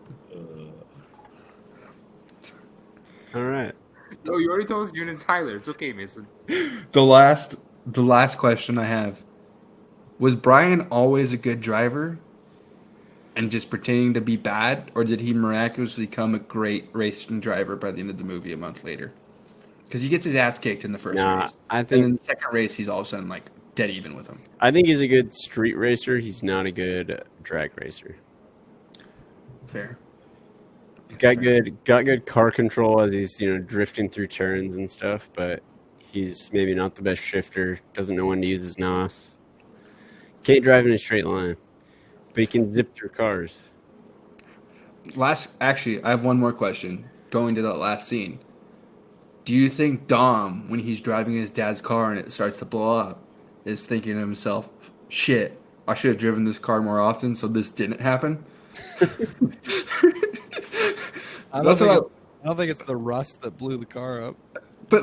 All right. No, you already told us you're into Tyler. It's okay, Mason. The last question I have. Was Brian always a good driver and just pretending to be bad, or did he miraculously become a great racing driver by the end of the movie a month later? Because he gets his ass kicked in the first Nah, race. I And think then the second race, he's all of a sudden like dead even with him. he's a good street racer. He's not a good drag racer. Fair. He's got good car control as he's drifting through turns and stuff, but he's maybe not the best shifter. Doesn't know when to use his nos. Can't drive in a straight line, but he can zip through cars. Actually, I have one more question. Going to that last scene, do you think Dom, when he's driving his dad's car and it starts to blow up, is thinking to himself, "Shit, I should have driven this car more often so this didn't happen"? I That's what don't think it's the rust that blew the car up. But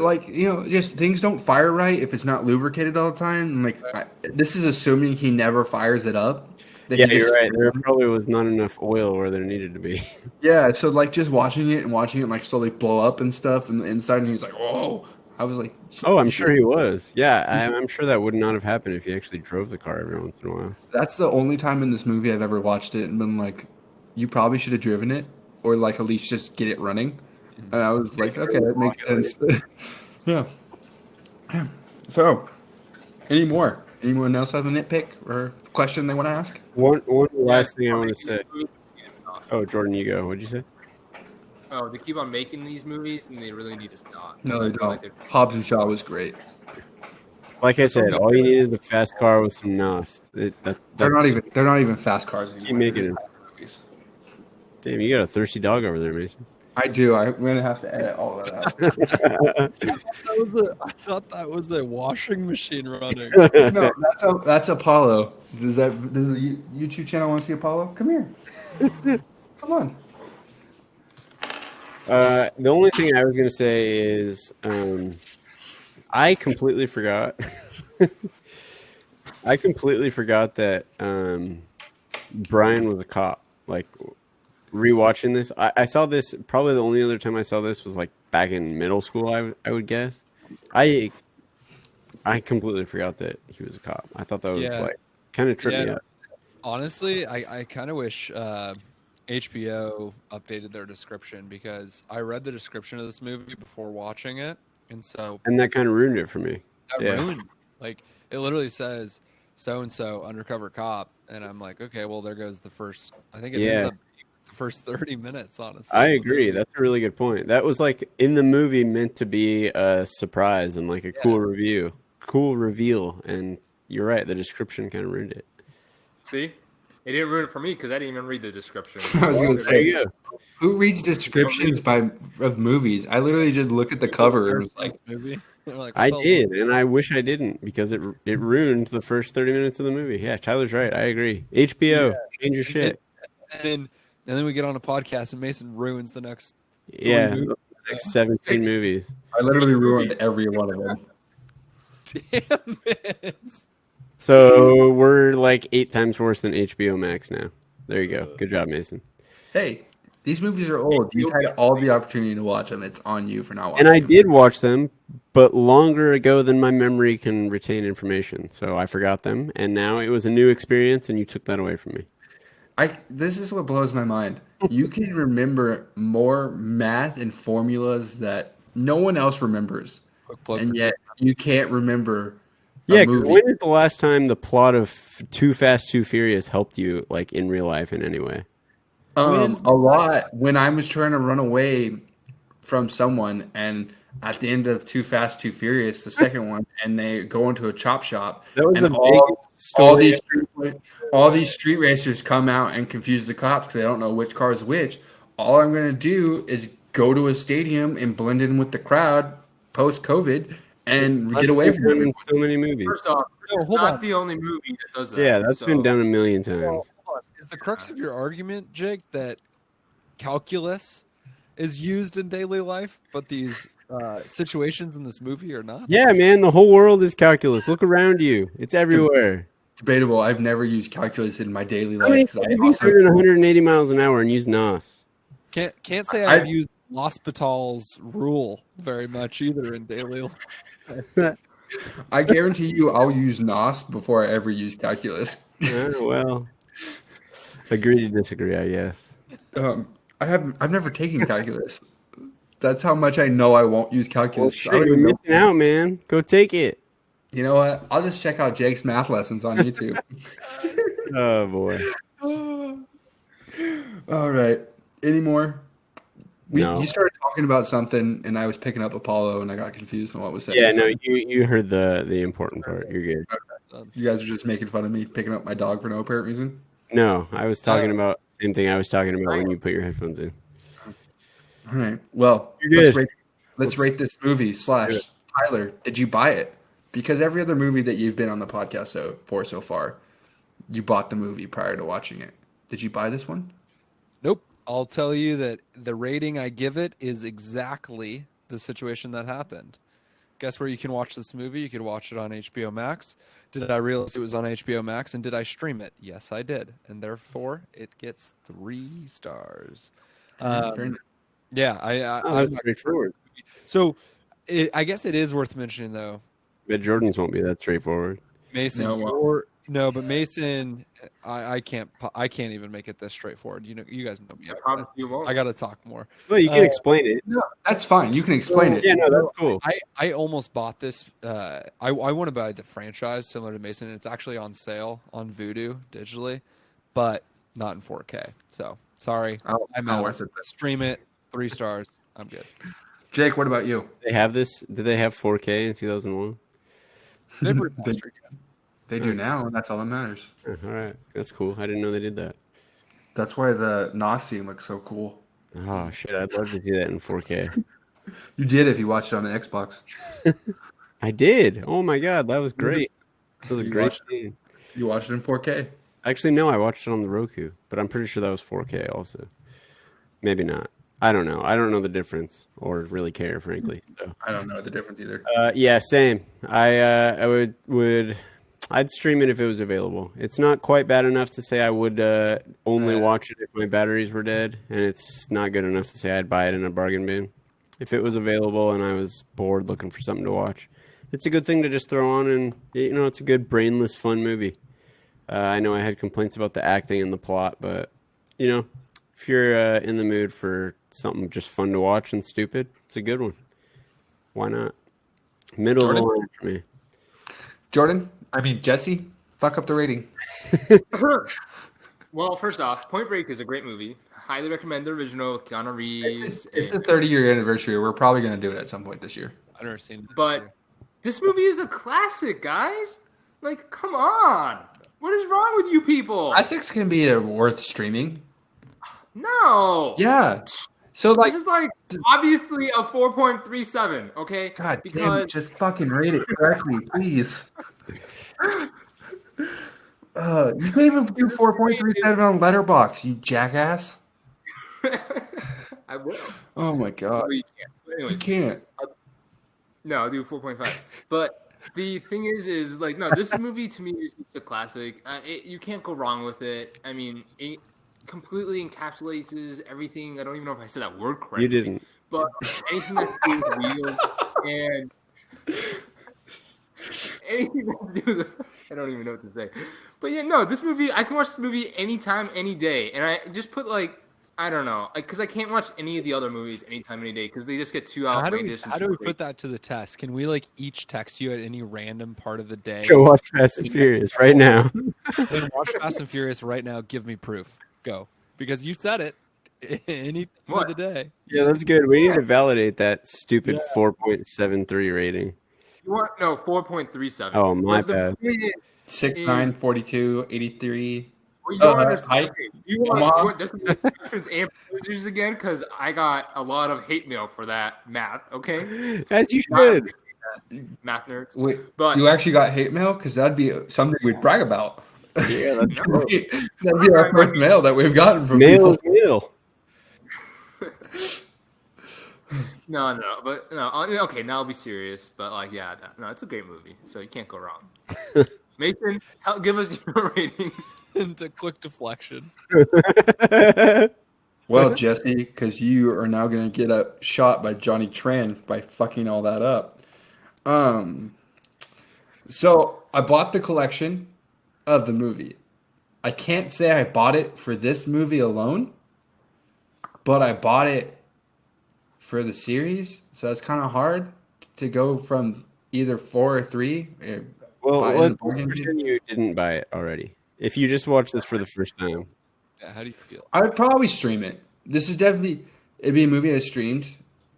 just things don't fire right if it's not lubricated all the time. This is assuming he never fires it up. That Yeah, he just- you're right. There probably was not enough oil where there needed to be. Yeah, so just watching it like slowly blow up and stuff and the inside, and he's like, "Oh!" I was like, Oh, I'm sure he was. Yeah, I'm sure that would not have happened if he actually drove the car every once in a while. That's the only time in this movie I've ever watched it and been like, "You probably should have driven it, or at least just get it running." And I was like, "Okay, that makes sense." Yeah. So, anyone else have a nitpick or question they want to ask? One last thing I want to say. Oh, Jordan, you go. What'd you say? Oh, they keep on making these movies, and they really need to stop. No, I they feel don't. like they're- Hobbs and Shaw was great. Like I said, all you need is a fast car with some nos. They're not even fast cars anymore. Keep making it. Movies. Damn, you got a thirsty dog over there, Mason. I do. I'm gonna have to edit all that out. I thought that was a washing machine running. No, that's Apollo. Does the YouTube channel want to see Apollo? Come here. Come on. The only thing I was going to say is I completely forgot. I completely forgot that Brian was a cop. Like, rewatching this, I saw this, probably the only other time I saw this was like back in middle school, I would guess. I completely forgot that he was a cop. I thought that was Yeah. like kind of tripped me Yeah. up. Honestly, I kind of wish HBO updated their description, because I read the description of this movie before watching it, and so And that kind of ruined it for me. that Yeah. ruined it. Like, it literally says so and so undercover cop, and I'm like, okay, well, there goes the first. I think it ends Yeah. up the first 30 minutes. Honestly, I agree. That's a really good point. That was like in the movie meant to be a surprise and like a cool reveal. And you're right. The description kind of ruined it. See, it didn't ruin it for me because I didn't even read the description. I was gonna There say, you go. who reads descriptions of movies? I literally just look at the cover and was like, movie. They're like, I what the- did, and I wish I didn't because it ruined the first 30 minutes of the movie. Yeah, Tyler's right. I agree. HBO, change your shit. And then we get on a podcast, and Mason ruins the next. Yeah, movies. the next 17 movies. I literally ruined every one of them. Damn it! So we're like 8 times worse than HBO Max now. There you go. Good job, Mason. Hey, these movies are old. You've had all the opportunity to watch them. It's on you for not watching And I them. did watch them, but longer ago than my memory can retain information. So I forgot them, and now it was a new experience, and you took that away from me. This is what blows my mind. You can remember more math and formulas that no one else remembers, Quick plug and for- yet you can't remember Yeah, a 'cause movie. when is the last time the plot of Too Fast, Too Furious helped you, like in real life in any way? When's A lot when I was trying to run away from someone, and at the end of Too Fast, Too Furious, the second one, and they go into a chop shop, That was and a big all story. these street racers come out and confuse the cops because they don't know which car is which. All I'm gonna do is go to a stadium and blend in with the crowd post COVID and That's get away been from done everyone. in so many movies. First off, No, it's hold not on. the only movie that does that. Yeah, that's so- been done a million Well, times. hold on. Is the crux of your argument, Jake, that calculus is used in daily life, but these situations in this movie are not? Yeah, man, the whole world is calculus. Look around you; it's everywhere. Debatable. I've never used calculus in my daily How many life because times have you turned 180 miles an hour and used NOS? Can't say I've used L'Hospital's rule very much either in daily life. I guarantee you I'll use NOS before I ever use calculus. Well, agree to disagree, I guess. I've never taken calculus. That's how much I know I won't use Well, calculus. shit, you're missing out, man. Go take it. You know what? I'll just check out Jake's math lessons on YouTube. Oh boy. All right. Any more? No. You started talking about something, and I was picking up Apollo, and I got confused on what was said. Yeah, no, you heard the important part. You're good. You guys are just making fun of me picking up my dog for no apparent reason. No, I was talking about the same thing I was talking about when you put your headphones in. All right. Well, You're good. let's rate this movie. Tyler, did you buy it? Because every other movie that you've been on the podcast so far, you bought the movie prior to watching it. Did you buy this one? Nope. I'll tell you that the rating I give it is exactly the situation that happened. Guess where you can watch this movie? You could watch it on HBO Max. Did I realize it was on HBO Max, and did I stream it? Yes, I did. And therefore, it gets 3 stars. Fair enough. Yeah, That's straightforward. So I guess it is worth mentioning, though. But Jordan's won't be that straightforward. Mason, but Mason, I can't even make it this straightforward. You guys know me. I promise you won't. I got to talk more. Well, you can explain it. No, that's fine. You can explain it. Yeah, no, that's cool. I almost bought this. I want to buy the franchise similar to Mason. It's actually on sale on Vudu digitally, but not in 4K. So sorry, I'm not out. worth it. Stream it, 3 stars. I'm good. Jake, what about you? They have this. Did they have 4K in 2001? They remastered it. They do now, and that's all that matters. All right, that's cool. I didn't know they did that. That's why the NOS scene looks so cool. Oh shit, I'd love to see that in 4K. You did if you watched it on the Xbox. I did. Oh my god, that was great. That was a You great watched scene. You watched it in 4K. Actually, no, I watched it on the Roku, but I'm pretty sure that was 4K also. Maybe not. I don't know. I don't know the difference or really care, frankly. So I don't know the difference either. yeah, same. I I'd stream it if it was available. It's not quite bad enough to say I would only watch it if my batteries were dead, and it's not good enough to say I'd buy it in a bargain bin. If it was available and I was bored looking for something to watch, it's a good thing to just throw on, and it's a good brainless, fun movie. I know I had complaints about the acting and the plot, but if you're in the mood for something just fun to watch and stupid, it's a good one. Why not? Middle of the line for me. Jesse, fuck up the rating. Well, first off, Point Break is a great movie. Highly recommend the original. Keanu Reeves. It's the 30-year anniversary. We're probably going to do it at some point this year. I've never seen it. But this movie is a classic, guys. Like, come on. What is wrong with you people? Classics can be worth streaming. No. Yeah. So, This is obviously a 4.37, okay? God damn it, just fucking rate it correctly, please. You can't even do 4.37 on Letterboxd, you jackass. I will. Oh my god. Well, you can't. But anyways, You can't. No, I'll do 4.5. But the thing is no, this movie to me is just a classic. You can't go wrong with it. I mean, it completely encapsulates everything. I don't even know if I said that word correctly. You didn't. But anything that feels real and anything that do the, I don't even know what to say. But yeah, no, this movie, I can watch this movie anytime, any day. And I just put I don't know, because I can't watch any of the other movies anytime, any day, because they just get too outlandish. How do we put that to the test? Can we each text you at any random part of the day? Go watch Fast and Furious right now. Then watch Fast and Furious right now. Give me proof. Go. because you said it any time of What? the day. Yeah, that's good. We need to validate that stupid 4.73 rating. You want no 4.37. Oh, my But the bad. point 6'9", is 42, 83. well, you don't understand. Height. Okay, you Omaha. want this questions and procedures again? Because I got a lot of hate mail for that math. Okay, As you Not should. math nerds. Wait, But you actually got hate mail? Because that'd be something we'd brag about. Yeah, that's No. dope. That'd be our first mail that we've gotten from Mail is people. mail. no, but no. Okay, now I'll be serious. But like, yeah, no, it's a great movie, so you can't go wrong. Mason, give us your ratings. Into quick deflection. Well, Jesse, because you are now going to get a shot by Johnny Tran by fucking all that up. So I bought the collection of the movie. I can't say I bought it for this movie alone, but I bought it for the series. So it's kind of hard to go from either 4 or 3. Well, buy it in let's the bargain bin. pretend you didn't buy it already. If you just watched this for the first time. Yeah, how do you feel? I would probably stream it. This is definitely it'd be a movie I streamed.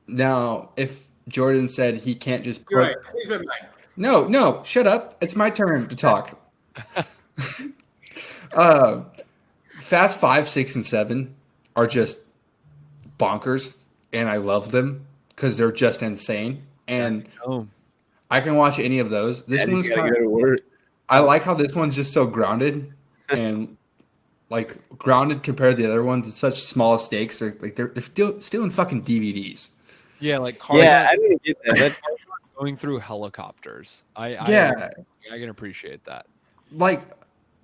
Now, if Jordan said he can't just put You're right. Change my mind. No, shut up. It's my turn to talk. Fast 5, 6, and 7 are just bonkers, and I love them because they're just insane. And Oh, I can watch any of those. This Daddy's one's gotta kind go to work. I like how this one's just so grounded and like grounded compared to the other ones. It's such small stakes. They're still stealing fucking DVDs. yeah, like cars Yeah, I aren't didn't get that. That- going through helicopters. Yeah. I can appreciate that. Like,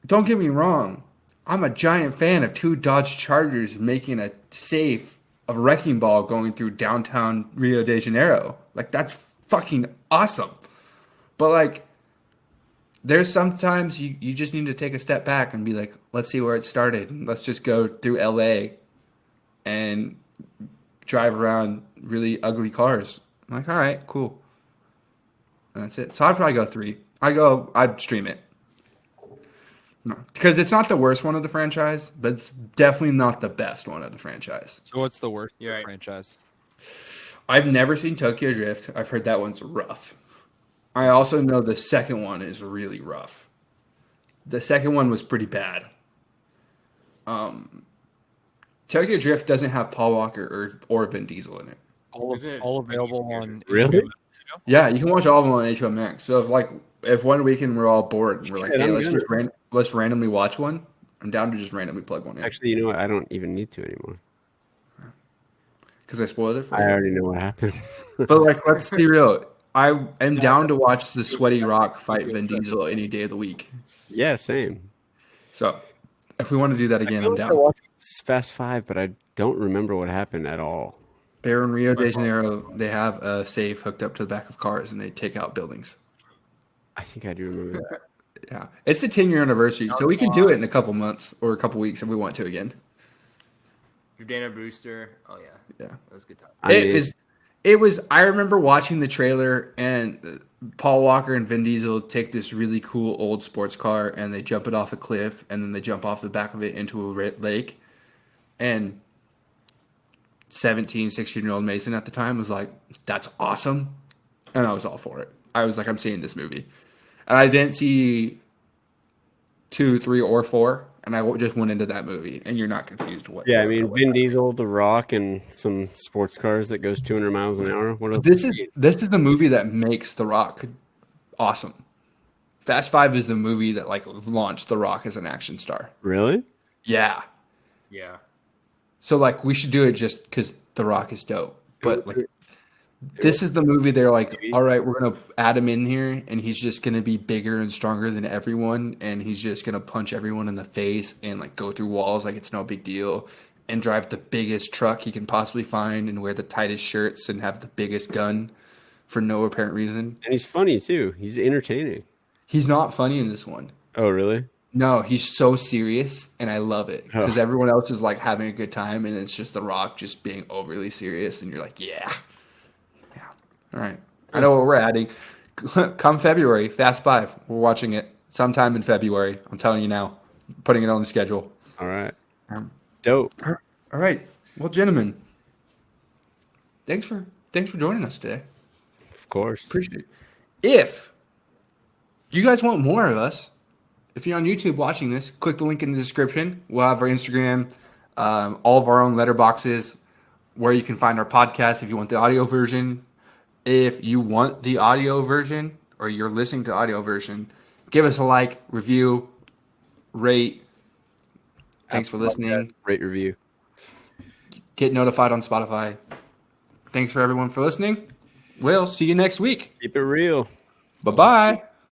don't get me wrong. I'm a giant fan of 2 Dodge Chargers making a safe of wrecking ball going through downtown Rio de Janeiro. Like, that's fucking awesome. But like, there's sometimes you just need to take a step back and be like, let's see where it started. Let's just go through LA and drive around really ugly cars. I'm like, all right, cool. And that's it. So I'd probably go 3. I'd stream it. No, because it's not the worst one of the franchise, but it's definitely not the best one of the franchise. So what's the worst You're right. franchise? I've never seen Tokyo Drift. I've heard that one's rough. I also know the second one is really rough. The second one was pretty bad. Tokyo Drift doesn't have Paul Walker or Vin Diesel in it. Is it- All available on Really? HBO. Yeah, you can watch all of them on HBO Max. So if one weekend we're all bored and we're like, Shit, hey, I'm let's randomly watch one. I'm down to just randomly plug one in Actually, you know what? I don't even need to anymore. because I spoiled it for I you. already know what happens. But like, let's be real. I am down to watch the Sweaty Rock fight Vin Diesel any day of the week. Yeah, same. So if we want to do that I again, feel I'm like I down. watched Fast 5, but I don't remember what happened at all. They're in Rio de Janeiro. They have a safe hooked up to the back of cars and they take out buildings. I think I do remember that. Yeah, it's a 10-year anniversary, so we can do it in a couple months or a couple weeks if we want to again. Jordana Brewster. Oh yeah, Yeah. that was a good time. It was. I remember watching the trailer and Paul Walker and Vin Diesel take this really cool old sports car and they jump it off a cliff and then they jump off the back of it into a lake. And 17, 16-year-old Mason at the time was like, "That's awesome," and I was all for it. I was like, "I'm seeing this movie," and I didn't see 2, 3, or 4. And I just went into that movie, and you're not confused whatsoever. Yeah, I mean, Vin Diesel, The Rock, and some sports cars that goes 200 miles an hour. What else? This is the movie that makes The Rock awesome. Fast 5 is the movie that like launched The Rock as an action star. Really? Yeah. Yeah. So like we should do it just because The Rock is dope. But like this is the movie they're like, all right, we're gonna add him in here, and he's just gonna be bigger and stronger than everyone, and he's just gonna punch everyone in the face and like go through walls like it's no big deal, and drive the biggest truck he can possibly find, and wear the tightest shirts, and have the biggest gun for no apparent reason. And he's funny, too. He's entertaining. He's not funny in this one. Oh, really? No, he's so serious, and I love it because Oh. everyone else is like having a good time, and it's just The Rock just being overly serious, and you're like, yeah. All right. I know what we're adding. Come February, Fast 5. We're watching it sometime in February. I'm telling you now. Putting it on the schedule. All right. Dope. All right. Well, gentlemen, thanks for joining us today. Of course. Appreciate it. If you guys want more of us, if you're on YouTube watching this, click the link in the description. We'll have our Instagram, all of our own letterboxes, where you can find our podcast if you want the audio version. If you want the audio version or you're listening to audio version, give us a like, review, rate. Thanks for listening. Rate, review. Get notified on Spotify. Thanks for everyone for listening. We'll see you next week. Keep it real. Bye-bye.